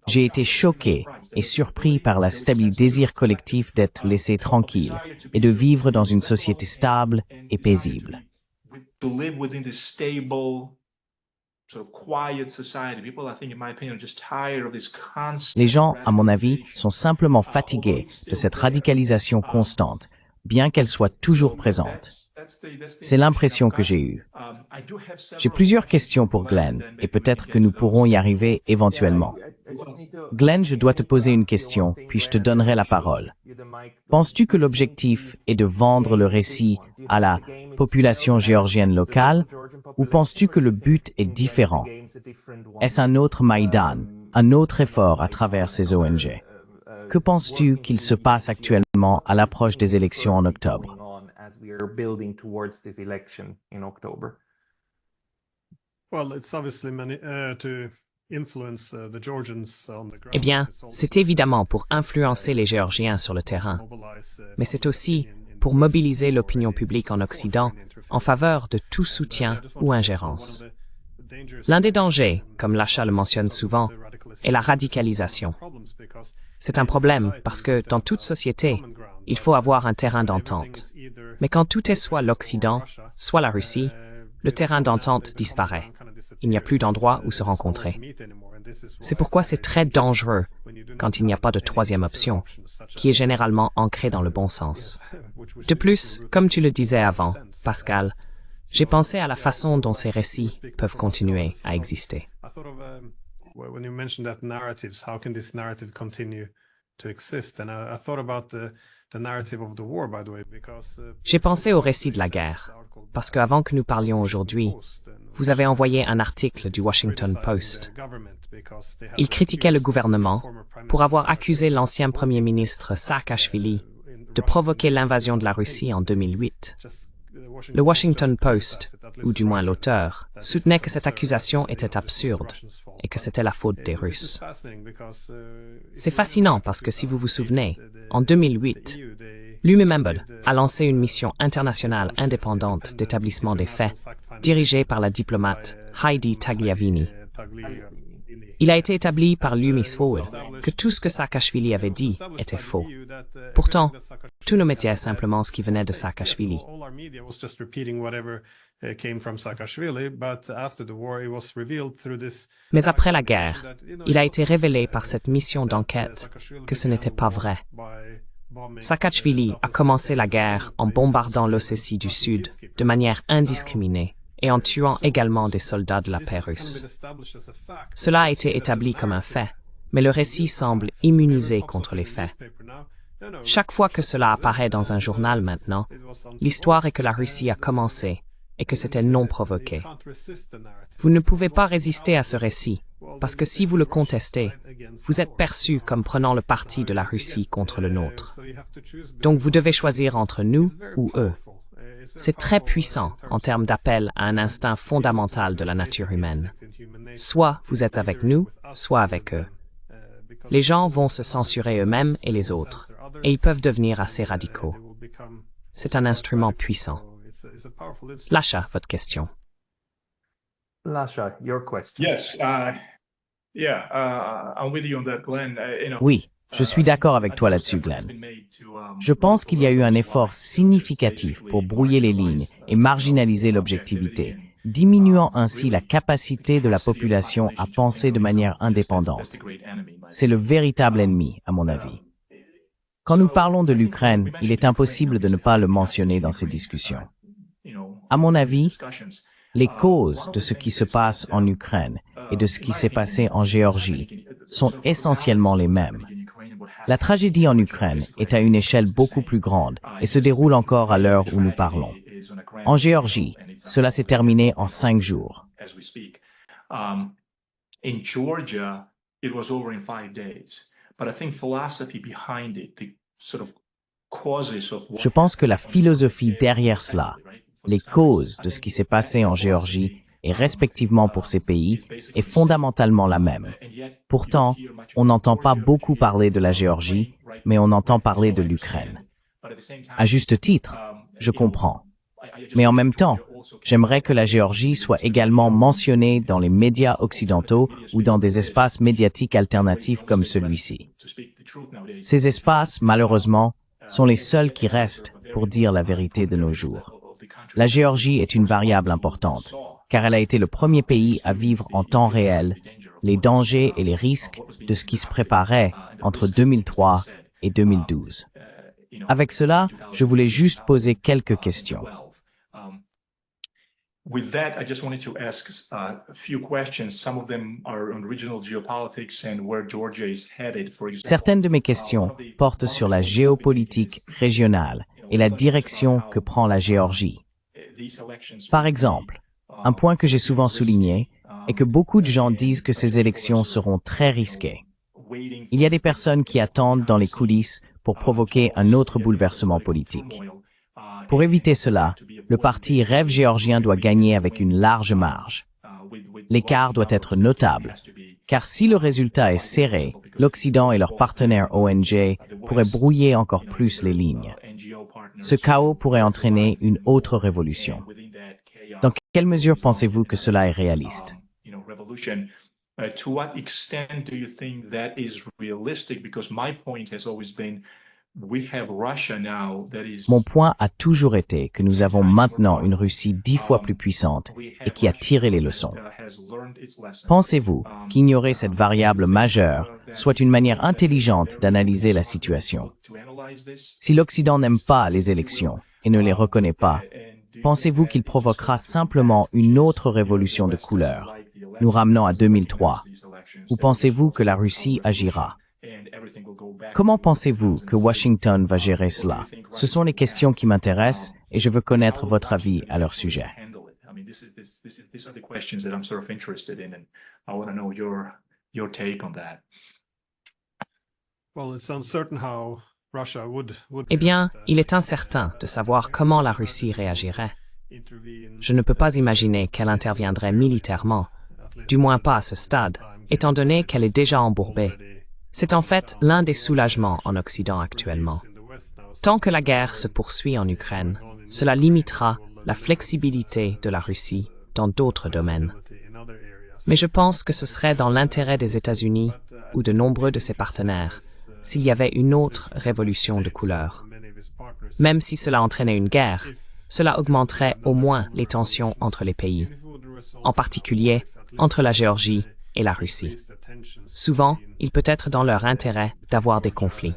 J'ai été choqué et surpris par la stabilité désir collectif d'être laissé tranquille et de vivre dans une société stable et paisible. Les gens, à mon avis, sont simplement fatigués de cette radicalisation constante, bien qu'elle soit toujours présente. C'est l'impression que j'ai eue. J'ai plusieurs questions pour Glenn, et peut-être que nous pourrons y arriver éventuellement. Glenn, je dois te poser une question, puis je te donnerai la parole. Penses-tu que l'objectif est de vendre le récit à la population géorgienne locale, ou penses-tu que le but est différent? Est-ce un autre Maïdan, un autre effort à travers ces ONG? Que penses-tu qu'il se passe actuellement à l'approche des élections en octobre? Eh bien, c'est évidemment pour influencer les Géorgiens sur le terrain, mais c'est aussi pour mobiliser l'opinion publique en Occident en faveur de tout soutien ou ingérence. L'un des dangers, comme Lasha le mentionne souvent, est la radicalisation. C'est un problème parce que dans toute société, il faut avoir un terrain d'entente. Mais quand tout est soit l'Occident, soit la Russie, le terrain d'entente disparaît. Il n'y a plus d'endroit où se rencontrer. C'est pourquoi c'est très dangereux quand il n'y a pas de troisième option, qui est généralement ancrée dans le bon sens. De plus, comme tu le disais avant, Pascal, j'ai pensé à la façon dont ces récits peuvent continuer à exister. J'ai pensé au récit de la guerre, parce qu'avant que nous parlions aujourd'hui, vous avez envoyé un article du Washington Post. Il critiquait le gouvernement pour avoir accusé l'ancien Premier ministre Saakashvili de provoquer l'invasion de la Russie en 2008. Le Washington Post, ou du moins l'auteur, soutenait que cette accusation était absurde et que c'était la faute des Russes. C'est fascinant parce que si vous vous souvenez, en 2008, l'UMMEMBED a lancé une mission internationale indépendante d'établissement des faits, dirigée par la diplomate Heidi Tagliavini. Il a été établi par l'UMISFORWARD que tout ce que Saakashvili avait dit était faux. Pourtant, tous nos médias simplement ce qui venait de Saakashvili. Mais après la guerre, il a été révélé par cette mission d'enquête que ce n'était pas vrai. Saakashvili a commencé la guerre en bombardant l'Ossétie du Sud de manière indiscriminée et en tuant également des soldats de la paix russe. Cela a été établi comme un fait, mais le récit semble immunisé contre les faits. Chaque fois que cela apparaît dans un journal maintenant, l'histoire est que la Russie a commencé et que c'était non provoqué. Vous ne pouvez pas résister à ce récit, parce que si vous le contestez, vous êtes perçu comme prenant le parti de la Russie contre le nôtre. Donc vous devez choisir entre nous ou eux. C'est très puissant en termes d'appel à un instinct fondamental de la nature humaine. Soit vous êtes avec nous, soit avec eux. Les gens vont se censurer eux-mêmes et les autres, et ils peuvent devenir assez radicaux. C'est un instrument puissant. Lasha, votre question. Lasha, your question. Yes, I'm with you on that, Glenn. Oui, je suis d'accord avec toi là-dessus, Glenn. Je pense qu'il y a eu un effort significatif pour brouiller les lignes et marginaliser l'objectivité, diminuant ainsi la capacité de la population à penser de manière indépendante. C'est le véritable ennemi, à mon avis. Quand nous parlons de l'Ukraine, il est impossible de ne pas le mentionner dans ces discussions. À mon avis, les causes de ce qui se passe en Ukraine et de ce qui s'est passé en Géorgie sont essentiellement les mêmes. La tragédie en Ukraine est à une échelle beaucoup plus grande et se déroule encore à l'heure où nous parlons. En Géorgie, cela s'est terminé en 5 jours. Je pense que la philosophie derrière cela, les causes de ce qui s'est passé en Géorgie, et respectivement pour ces pays est fondamentalement la même. Pourtant, on n'entend pas beaucoup parler de la Géorgie, mais on entend parler de l'Ukraine. À juste titre, je comprends. Mais en même temps, j'aimerais que la Géorgie soit également mentionnée dans les médias occidentaux ou dans des espaces médiatiques alternatifs comme celui-ci. Ces espaces, malheureusement, sont les seuls qui restent pour dire la vérité de nos jours. La Géorgie est une variable importante, car elle a été le premier pays à vivre en temps réel les dangers et les risques de ce qui se préparait entre 2003 et 2012. Avec cela, je voulais juste poser quelques questions. With that, I just wanted to ask a few questions. Some of them are on regional geopolitics and where Georgia is headed, for example. Certaines de mes questions portent sur la géopolitique régionale et la direction que prend la Géorgie. Par exemple, un point que j'ai souvent souligné est que beaucoup de gens disent que ces élections seront très risquées. Il y a des personnes qui attendent dans les coulisses pour provoquer un autre bouleversement politique. Pour éviter cela, le parti Rêve géorgien doit gagner avec une large marge. L'écart doit être notable, car si le résultat est serré, l'Occident et leurs partenaires ONG pourraient brouiller encore plus les lignes. Ce chaos pourrait entraîner une autre révolution. Dans quelle mesure pensez-vous que cela est réaliste? To what extent do you think that is realistic? Because my point has always been we have Russia now that is. Mon point a toujours été que nous avons maintenant une Russie 10 fois plus puissante et qui a tiré les leçons. Pensez-vous qu'ignorer cette variable majeure soit une manière intelligente d'analyser la situation? Si l'Occident n'aime pas les élections et ne les reconnaît pas, pensez-vous qu'il provoquera simplement une autre révolution de couleur, nous ramenant à 2003? Ou pensez-vous que la Russie agira? Comment pensez-vous que Washington va gérer cela? Ce sont les questions qui m'intéressent et je veux connaître votre avis à leur sujet. Eh bien, il est incertain de savoir comment la Russie réagirait. Je ne peux pas imaginer qu'elle interviendrait militairement, du moins pas à ce stade, étant donné qu'elle est déjà embourbée. C'est en fait l'un des soulagements en Occident actuellement. Tant que la guerre se poursuit en Ukraine, cela limitera la flexibilité de la Russie dans d'autres domaines. Mais je pense que ce serait dans l'intérêt des États-Unis ou de nombreux de ses partenaires s'il y avait une autre révolution de couleur. Même si cela entraînait une guerre, cela augmenterait au moins les tensions entre les pays, en particulier entre la Géorgie et la Russie. Souvent, il peut être dans leur intérêt d'avoir des conflits.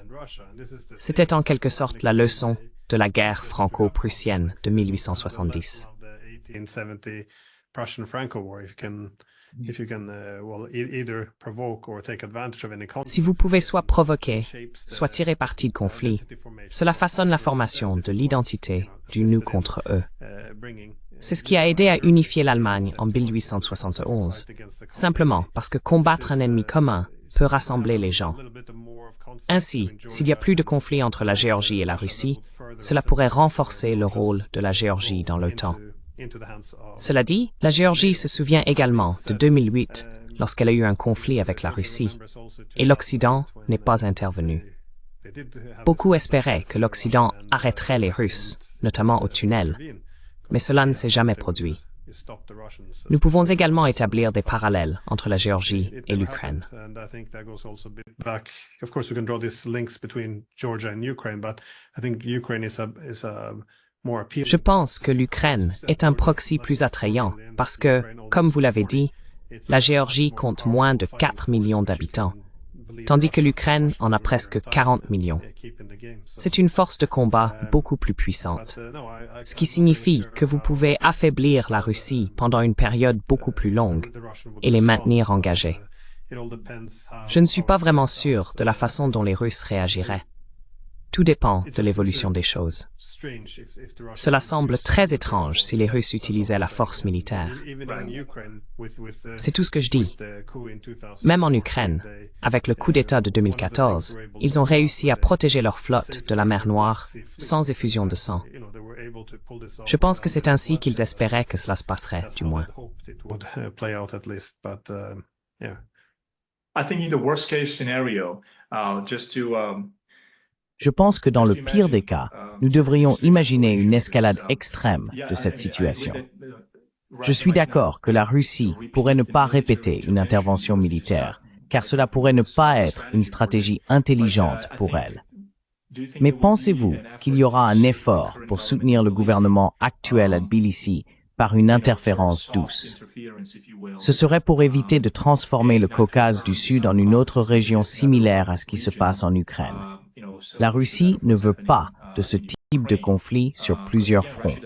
C'était en quelque sorte la leçon de la guerre franco-prussienne de 1870. Si vous pouvez soit provoquer, soit tirer parti de conflit, cela façonne la formation de l'identité du nous contre eux. C'est ce qui a aidé à unifier l'Allemagne en 1871, simplement parce que combattre un ennemi commun peut rassembler les gens. Ainsi, s'il y a plus de conflits entre la Géorgie et la Russie, cela pourrait renforcer le rôle de la Géorgie dans l'OTAN. Cela dit, la Géorgie se souvient également de 2008, lorsqu'elle a eu un conflit avec la Russie, et l'Occident n'est pas intervenu. Beaucoup espéraient que l'Occident arrêterait les Russes, notamment au tunnel, mais cela ne s'est jamais produit. Nous pouvons également établir des parallèles entre la Géorgie et l'Ukraine. Je pense que l'Ukraine est un proxy plus attrayant parce que, comme vous l'avez dit, la Géorgie compte moins de 4 millions d'habitants, tandis que l'Ukraine en a presque 40 millions. C'est une force de combat beaucoup plus puissante, ce qui signifie que vous pouvez affaiblir la Russie pendant une période beaucoup plus longue et les maintenir engagés. Je ne suis pas vraiment sûr de la façon dont les Russes réagiraient. Tout dépend de l'évolution des choses. Cela semble très étrange si les Russes utilisaient la force militaire. C'est tout ce que je dis. Même en Ukraine, avec le coup d'État de 2014, ils ont réussi à protéger leur flotte de la mer Noire sans effusion de sang. Je pense que c'est ainsi qu'ils espéraient que cela se passerait, du moins. I think in the worst case scenario, Je pense que dans le pire des cas, nous devrions imaginer une escalade extrême de cette situation. Je suis d'accord que la Russie pourrait ne pas répéter une intervention militaire, car cela pourrait ne pas être une stratégie intelligente pour elle. Mais pensez-vous qu'il y aura un effort pour soutenir le gouvernement actuel à Tbilissi par une interférence douce? Ce serait pour éviter de transformer le Caucase du Sud en une autre région similaire à ce qui se passe en Ukraine. La Russie ne veut pas de ce type de conflit sur plusieurs fronts.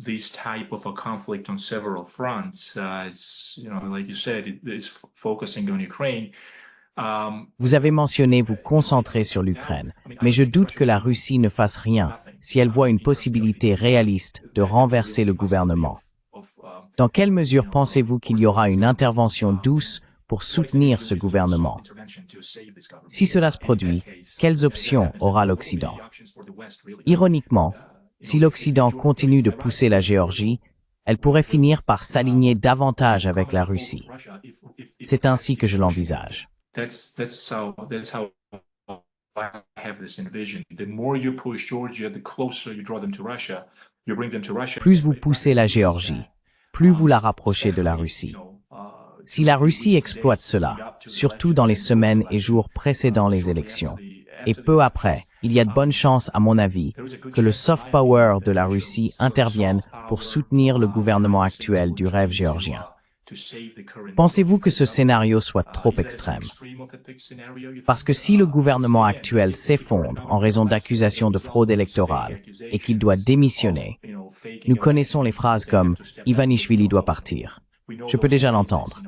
This type of a conflict on several fronts, like you said, it's focusing on Ukraine. Vous avez mentionné vous concentrer sur l'Ukraine, mais je doute que la Russie ne fasse rien si elle voit une possibilité réaliste de renverser le gouvernement. Dans quelle mesure pensez-vous qu'il y aura une intervention douce pour soutenir ce gouvernement? Si cela se produit, quelles options aura l'Occident? Ironiquement, si l'Occident continue de pousser la Géorgie, elle pourrait finir par s'aligner davantage avec la Russie. C'est ainsi que je l'envisage. That's how I have this envision. The more you push Georgia, the closer you draw them to Russia. You bring them to Russia. Plus vous poussez la Géorgie, plus vous la rapprochez de la Russie. Si la Russie exploite cela, surtout dans les semaines et jours précédant les élections, et peu après, il y a de bonnes chances, à mon avis, que le soft power de la Russie intervienne pour soutenir le gouvernement actuel du rêve géorgien. Pensez-vous que ce scénario soit trop extrême? Parce que si le gouvernement actuel s'effondre en raison d'accusations de fraude électorale et qu'il doit démissionner, nous connaissons les phrases comme « Ivanishvili doit partir ». Je peux déjà l'entendre.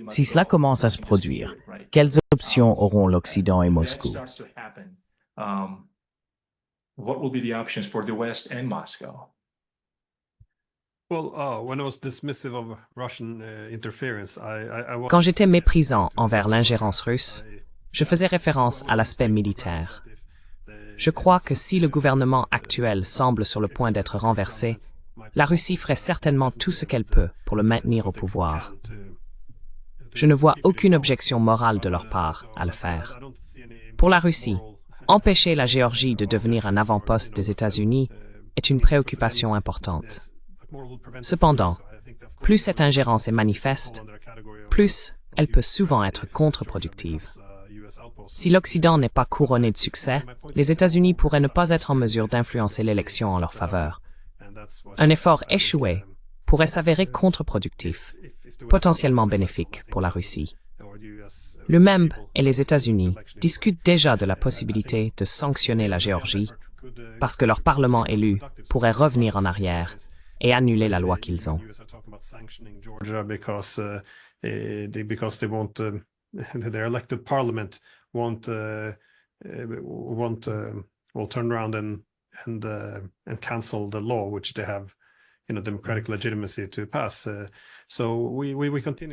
Si cela commence à se produire, quelles options auront l'Occident et Moscou? What will be the options for the West and Moscow? Quand j'étais méprisant envers l'ingérence russe, je faisais référence à l'aspect militaire. Je crois que si le gouvernement actuel semble sur le point d'être renversé, la Russie ferait certainement tout ce qu'elle peut pour le maintenir au pouvoir. Je ne vois aucune objection morale de leur part à le faire. Pour la Russie, empêcher la Géorgie de devenir un avant-poste des États-Unis est une préoccupation importante. Cependant, plus cette ingérence est manifeste, plus elle peut souvent être contre-productive. Si l'Occident n'est pas couronné de succès, les États-Unis pourraient ne pas être en mesure d'influencer l'élection en leur faveur. Un effort échoué pourrait s'avérer contre-productif, potentiellement bénéfique pour la Russie. Le MEMB et les États-Unis discutent déjà de la possibilité de sanctionner la Géorgie parce que leur Parlement élu pourrait revenir en arrière et annuler la loi qu'ils ont.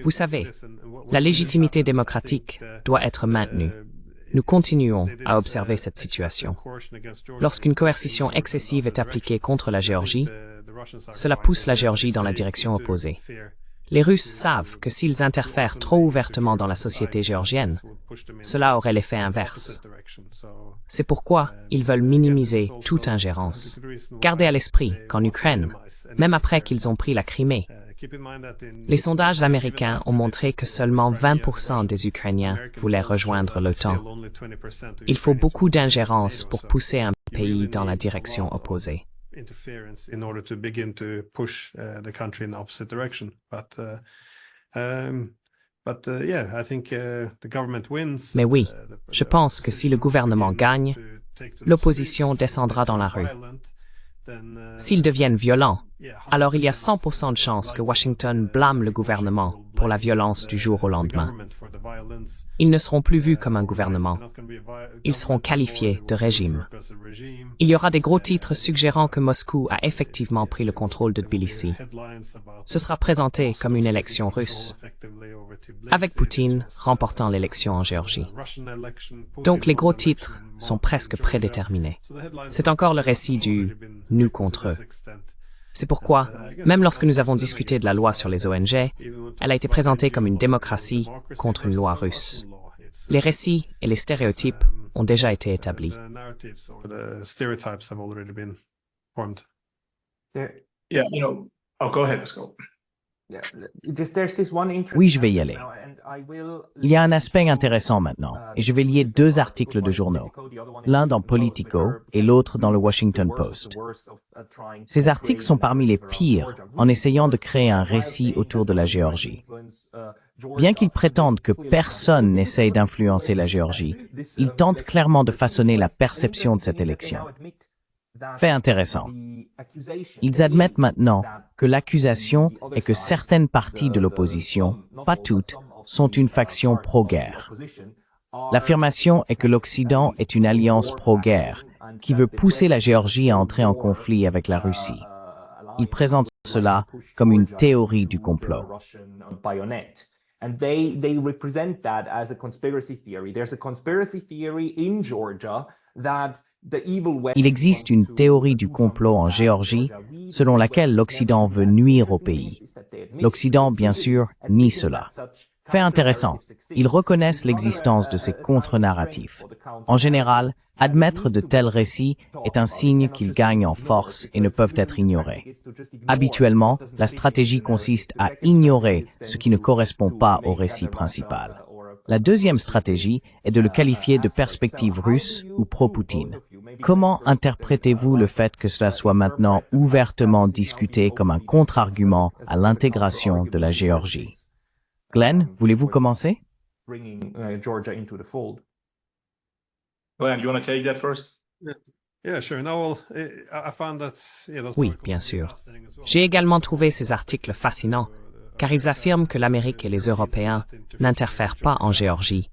Vous savez, la légitimité démocratique doit être maintenue. Nous continuons à observer cette situation. Lorsqu'une coercition excessive est appliquée contre la Géorgie, cela pousse la Géorgie dans la direction opposée. Les Russes savent que s'ils interfèrent trop ouvertement dans la société géorgienne, cela aurait l'effet inverse. C'est pourquoi ils veulent minimiser toute ingérence. Gardez à l'esprit qu'en Ukraine, même après qu'ils ont pris la Crimée, les sondages américains ont montré que seulement 20% des Ukrainiens voulaient rejoindre l'OTAN. Il faut beaucoup d'ingérence pour pousser un pays dans la direction opposée. Mais oui, je pense que si le gouvernement gagne, l'opposition descendra dans la rue. S'ils deviennent violents, alors il y a 100% de chances que Washington blâme le gouvernement pour la violence du jour au lendemain. Ils ne seront plus vus comme un gouvernement. Ils seront qualifiés de régime. Il y aura des gros titres suggérant que Moscou a effectivement pris le contrôle de Tbilissi. Ce sera présenté comme une élection russe, avec Poutine remportant l'élection en Géorgie. Donc les gros titres sont presque prédéterminés. C'est encore le récit du « nous contre eux ». C'est pourquoi, même lorsque nous avons discuté de la loi sur les ONG, elle a été présentée comme une démocratie contre une loi russe. Les récits et les stéréotypes ont déjà été établis. Yeah, oh, go ahead, Pascal. Oui, je vais y aller. Il y a un aspect intéressant maintenant, et je vais lier deux articles de journaux, l'un dans Politico et l'autre dans le Washington Post. Ces articles sont parmi les pires en essayant de créer un récit autour de la Géorgie. Bien qu'ils prétendent que personne n'essaye d'influencer la Géorgie, ils tentent clairement de façonner la perception de cette élection. Fait intéressant. Ils admettent maintenant que l'accusation est que certaines parties de l'opposition, pas toutes, sont une faction pro-guerre. L'affirmation est que l'Occident est une alliance pro-guerre qui veut pousser la Géorgie à entrer en conflit avec la Russie. Ils présentent cela comme une théorie du complot. And they represent that as a conspiracy theory. There's a conspiracy theory in Georgia that the evil West... Il existe une théorie du complot en Géorgie selon laquelle l'Occident veut nuire au pays. L'Occident, bien sûr, nie cela. Fait intéressant, ils reconnaissent l'existence de ces contre-narratifs. En général, admettre de tels récits est un signe qu'ils gagnent en force et ne peuvent être ignorés. Habituellement, la stratégie consiste à ignorer ce qui ne correspond pas au récit principal. La deuxième stratégie est de le qualifier de perspective russe ou pro-Poutine. Comment interprétez-vous le fait que cela soit maintenant ouvertement discuté comme un contre-argument à l'intégration de la Géorgie? Glenn, voulez-vous commencer? Glenn, you want to take that first? Oui, bien sûr. J'ai également trouvé ces articles fascinants, car ils affirment que l'Amérique et les Européens n'interfèrent pas en Géorgie.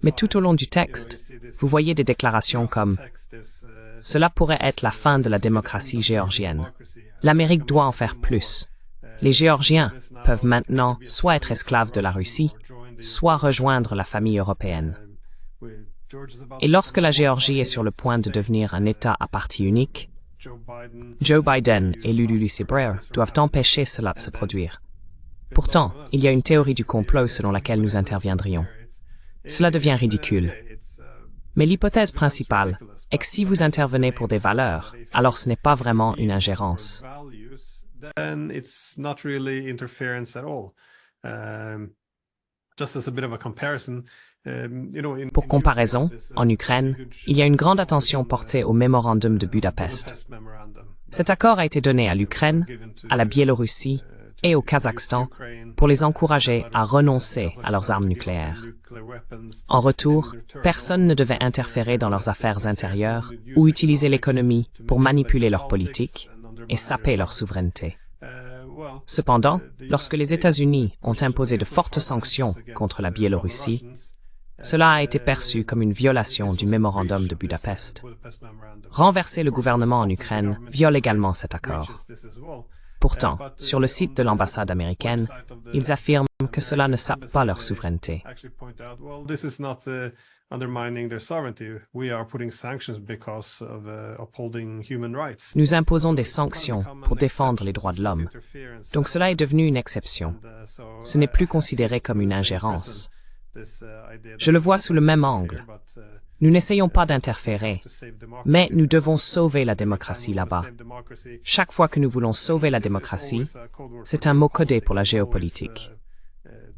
Mais tout au long du texte, vous voyez des déclarations comme « Cela pourrait être la fin de la démocratie géorgienne. L'Amérique doit en faire plus. Les Géorgiens peuvent maintenant soit être esclaves de la Russie, soit rejoindre la famille européenne. » Et lorsque la Géorgie est sur le point de devenir un État à parti unique, Joe Biden et Lulu Lucibre doivent empêcher cela de se produire. Pourtant, il y a une théorie du complot selon laquelle nous interviendrions. Cela devient ridicule. Mais l'hypothèse principale est que si vous intervenez pour des valeurs, alors ce n'est pas vraiment une ingérence. Pour comparaison, en Ukraine, il y a une grande attention portée au mémorandum de Budapest. Cet accord a été donné à l'Ukraine, à la Biélorussie et au Kazakhstan pour les encourager à renoncer à leurs armes nucléaires. En retour, personne ne devait interférer dans leurs affaires intérieures ou utiliser l'économie pour manipuler leur politique et saper leur souveraineté. Cependant, lorsque les États-Unis ont imposé de fortes sanctions contre la Biélorussie, cela a été perçu comme une violation du mémorandum de Budapest. Renverser le gouvernement en Ukraine viole également cet accord. Pourtant, sur le site de l'ambassade américaine, ils affirment que cela ne sape pas leur souveraineté. Nous imposons des sanctions pour défendre les droits de l'homme. Donc cela est devenu une exception. Ce n'est plus considéré comme une ingérence. Je le vois sous le même angle. Nous n'essayons pas d'interférer, mais nous devons sauver la démocratie là-bas. Chaque fois que nous voulons sauver la démocratie, c'est un mot codé pour la géopolitique.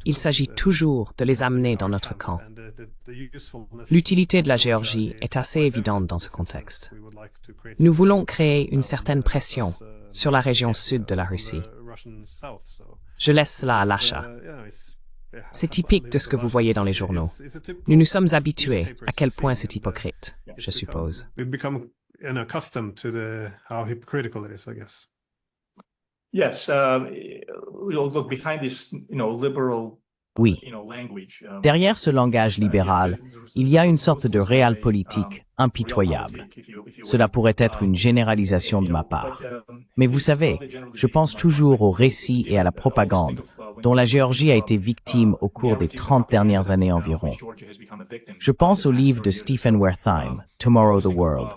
Il s'agit toujours de les amener dans notre camp. L'utilité de la Géorgie est assez évidente dans ce contexte. Nous voulons créer une certaine pression sur la région sud de la Russie. Je laisse cela à l'achat. C'est typique de ce que vous voyez dans les journaux. Nous nous sommes habitués à quel point c'est hypocrite, je suppose. Yes, look behind this, liberal, Oui. language. Derrière ce langage libéral, il y a une sorte de réel politique impitoyable. Cela pourrait être une généralisation de ma part. Mais vous savez, je pense toujours aux récits et à la propagande dont la Géorgie a été victime au cours des 30 dernières années environ. Je pense au livre de Stephen Wertheim, Tomorrow the World,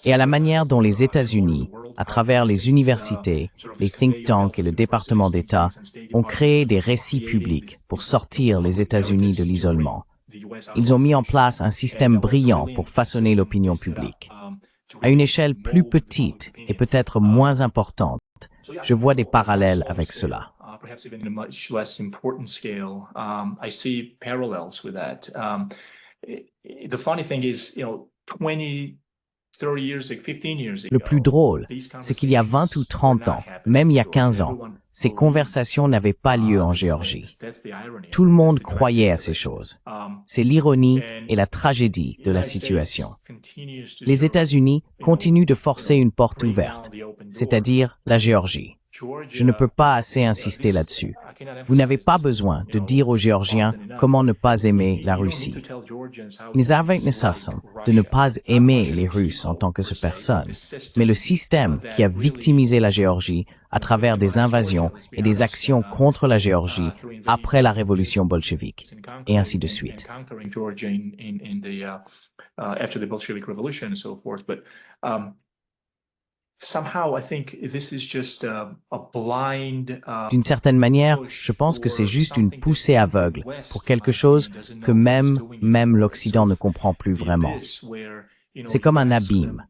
et à la manière dont les États-Unis, à travers les universités, les think tanks et le département d'État, ont créé des récits publics pour sortir les États-Unis de l'isolement. Ils ont mis en place un système brillant pour façonner l'opinion publique. À une échelle plus petite et peut-être moins importante, je vois des parallèles avec cela. Perhaps even in a much less important scale, I see parallels with that. The funny thing is, 20, 30 years ago, 15 years ago, Le plus drôle, c'est qu'il y a 20 ou 30 ans, même il y a 15 ans, ces conversations n'avaient pas lieu en Géorgie. Tout le monde croyait à ces choses. C'est l'ironie et la tragédie de la situation. Les États-Unis continuent de forcer une porte ouverte, c'est-à-dire la Géorgie. Je ne peux pas assez insister là-dessus. Vous n'avez pas besoin de dire aux Géorgiens comment ne pas aimer la Russie. Ils avaient nécessaire de ne pas aimer les Russes en tant que personnes, mais le système qui a victimisé la Géorgie à travers des invasions et des actions contre la Géorgie après la révolution bolchevique, et ainsi de suite. D'une certaine manière, je pense que c'est juste une poussée aveugle pour quelque chose que même l'Occident ne comprend plus vraiment. C'est comme un abîme.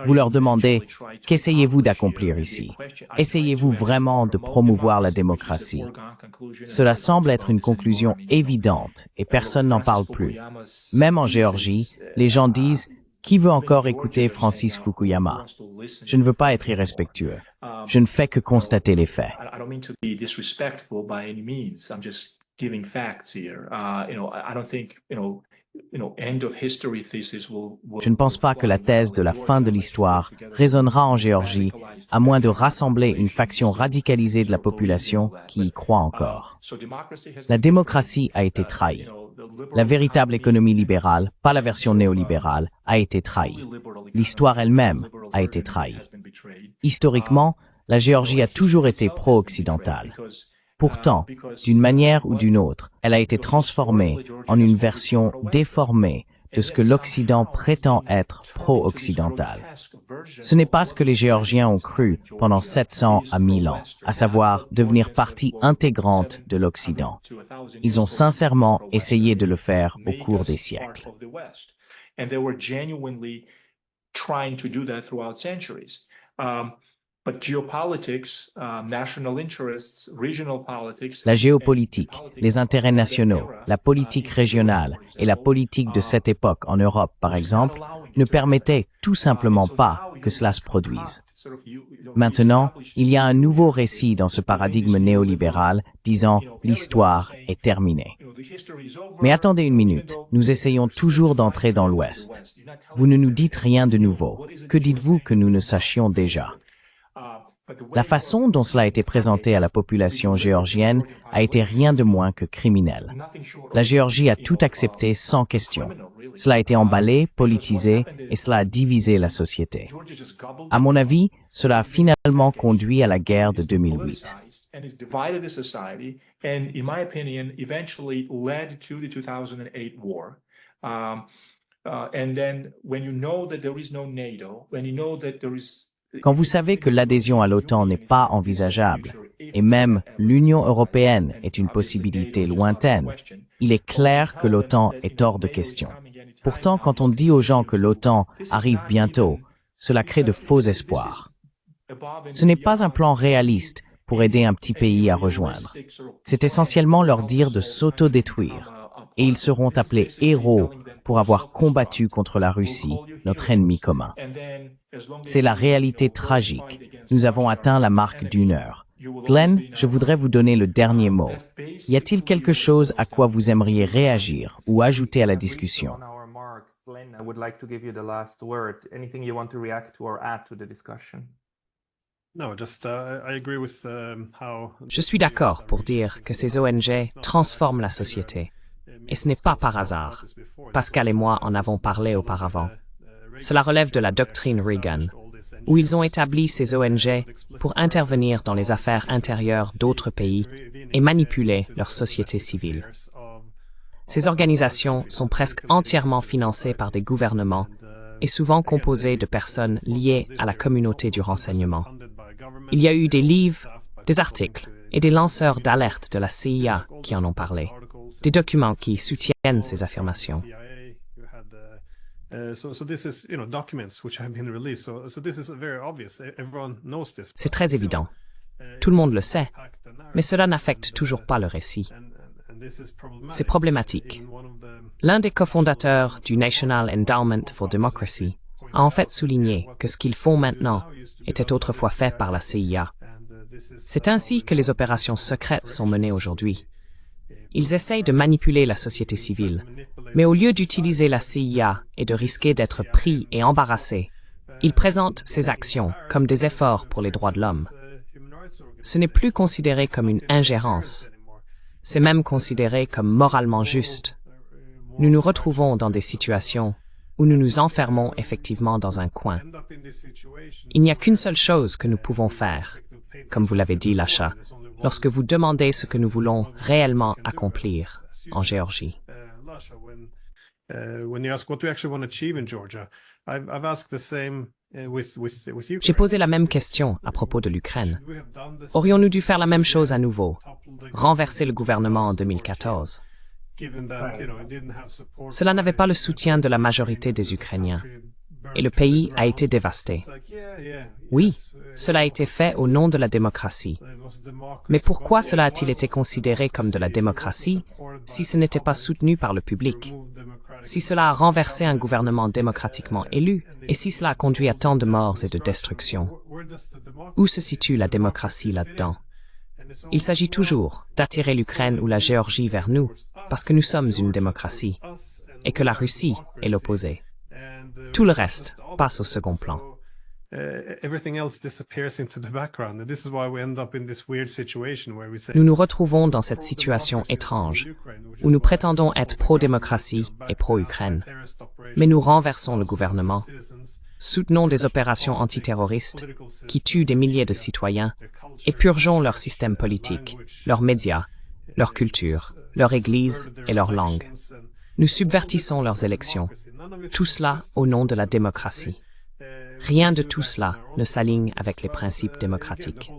Vous leur demandez, qu'essayez-vous d'accomplir ici? Essayez-vous vraiment de promouvoir la démocratie? Cela semble être une conclusion évidente et personne n'en parle plus. Même en Géorgie, les gens disent, qui veut encore écouter Francis Fukuyama? Je ne veux pas être irrespectueux. Je ne fais que constater les faits. Je ne pense pas que la thèse de la fin de l'histoire résonnera en Géorgie, à moins de rassembler une faction radicalisée de la population qui y croit encore. La démocratie a été trahie. La véritable économie libérale, pas la version néolibérale, a été trahie. L'histoire elle-même a été trahie. Historiquement, la Géorgie a toujours été pro-occidentale. Pourtant, d'une manière ou d'une autre, elle a été transformée en une version déformée de ce que l'Occident prétend être pro-occidental. Ce n'est pas ce que les Géorgiens ont cru pendant 700 à 1000 ans, à savoir devenir partie intégrante de l'Occident. Ils ont sincèrement essayé de le faire au cours des siècles. La géopolitique, les intérêts nationaux, la politique régionale et la politique de cette époque en Europe, par exemple, ne permettaient tout simplement pas que cela se produise. Maintenant, il y a un nouveau récit dans ce paradigme néolibéral disant « l'histoire est terminée ». Mais attendez une minute, nous essayons toujours d'entrer dans l'Ouest. Vous ne nous dites rien de nouveau. Que dites-vous que nous ne sachions déjà? La façon dont cela a été présenté à la population géorgienne a été rien de moins que criminel. La Géorgie a tout accepté sans question. Cela a été emballé, politisé, et cela a divisé la société. À mon avis, cela a finalement conduit à la guerre de 2008. Quand vous savez que l'adhésion à l'OTAN n'est pas envisageable, et même l'Union européenne est une possibilité lointaine, il est clair que l'OTAN est hors de question. Pourtant, quand on dit aux gens que l'OTAN arrive bientôt, cela crée de faux espoirs. Ce n'est pas un plan réaliste pour aider un petit pays à rejoindre. C'est essentiellement leur dire de s'auto-détruire, et ils seront appelés héros pour avoir combattu contre la Russie, notre ennemi commun. C'est la réalité tragique. Nous avons atteint la marque d'1 heure. Glenn, je voudrais vous donner le dernier mot. Y a-t-il quelque chose à quoi vous aimeriez réagir ou ajouter à la discussion? Je suis d'accord pour dire que ces ONG transforment la société. Et ce n'est pas par hasard. Pascal et moi en avons parlé auparavant. Cela relève de la doctrine Reagan, où ils ont établi ces ONG pour intervenir dans les affaires intérieures d'autres pays et manipuler leur société civile. Ces organisations sont presque entièrement financées par des gouvernements et souvent composées de personnes liées à la communauté du renseignement. Il y a eu des livres, des articles et des lanceurs d'alerte de la CIA qui en ont parlé, des documents qui soutiennent ces affirmations. C'est très évident. Tout le monde le sait, mais cela n'affecte toujours pas le récit. C'est problématique. L'un des cofondateurs du National Endowment for Democracy a en fait souligné que ce qu'ils font maintenant était autrefois fait par la CIA. C'est ainsi que les opérations secrètes sont menées aujourd'hui. Ils essayent de manipuler la société civile, mais au lieu d'utiliser la CIA et de risquer d'être pris et embarrassés, ils présentent ces actions comme des efforts pour les droits de l'homme. Ce n'est plus considéré comme une ingérence. C'est même considéré comme moralement juste. Nous nous retrouvons dans des situations où nous nous enfermons effectivement dans un coin. Il n'y a qu'une seule chose que nous pouvons faire, comme vous l'avez dit, Lasha, lorsque vous demandez ce que nous voulons réellement accomplir en Géorgie. J'ai posé la même question à propos de l'Ukraine. Aurions-nous dû faire la même chose à nouveau, renverser le gouvernement en 2014? Cela n'avait pas le soutien de la majorité des Ukrainiens, et le pays a été dévasté. Oui, cela a été fait au nom de la démocratie. Mais pourquoi cela a-t-il été considéré comme de la démocratie si ce n'était pas soutenu par le public? Si cela a renversé un gouvernement démocratiquement élu, et si cela a conduit à tant de morts et de destruction? Où se situe la démocratie là-dedans? Il s'agit toujours d'attirer l'Ukraine ou la Géorgie vers nous, parce que nous sommes une démocratie, et que la Russie est l'opposé. Tout le reste passe au second plan. Nous nous retrouvons dans cette situation étrange, où nous prétendons être pro-démocratie et pro-Ukraine, mais nous renversons le gouvernement, soutenons des opérations antiterroristes qui tuent des milliers de citoyens et purgeons leur système politique, leurs médias, leur culture, leur église et leur langue. Nous subvertissons leurs élections, tout cela au nom de la démocratie. Rien de tout cela ne s'aligne avec les principes démocratiques.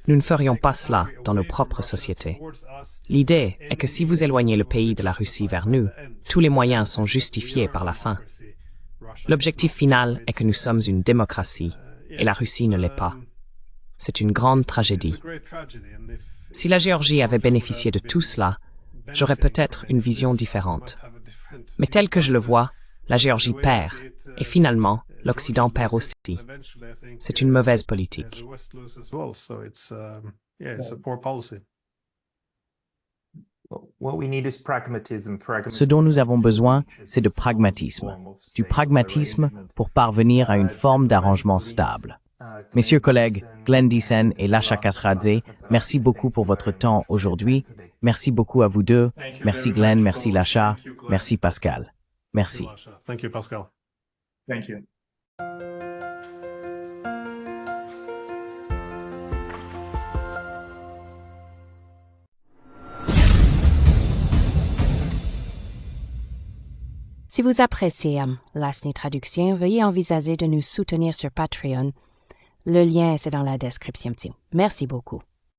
Nous ne ferions pas cela dans nos propres sociétés. L'idée est que si vous éloignez le pays de la Russie vers nous, tous les moyens sont justifiés par la fin. L'objectif final est que nous sommes une démocratie, et la Russie ne l'est pas. C'est une grande tragédie. Si la Géorgie avait bénéficié de tout cela, j'aurais peut-être une vision différente. Mais tel que je le vois, la Géorgie perd, et finalement, l'Occident perd aussi. C'est une mauvaise politique. Ce dont nous avons besoin, c'est de pragmatisme. Du pragmatisme pour parvenir à une forme d'arrangement stable. Messieurs collègues, Glenn Diesen et Lasha Kasradze, merci beaucoup pour votre temps aujourd'hui. Merci beaucoup à vous deux. Merci Glenn, merci Lasha, merci Pascal. Merci. Thank you, Pascal. Thank you. Si vous appréciez Lasni Traduction, veuillez envisager de nous soutenir sur Patreon. Le lien est dans la description. Merci beaucoup.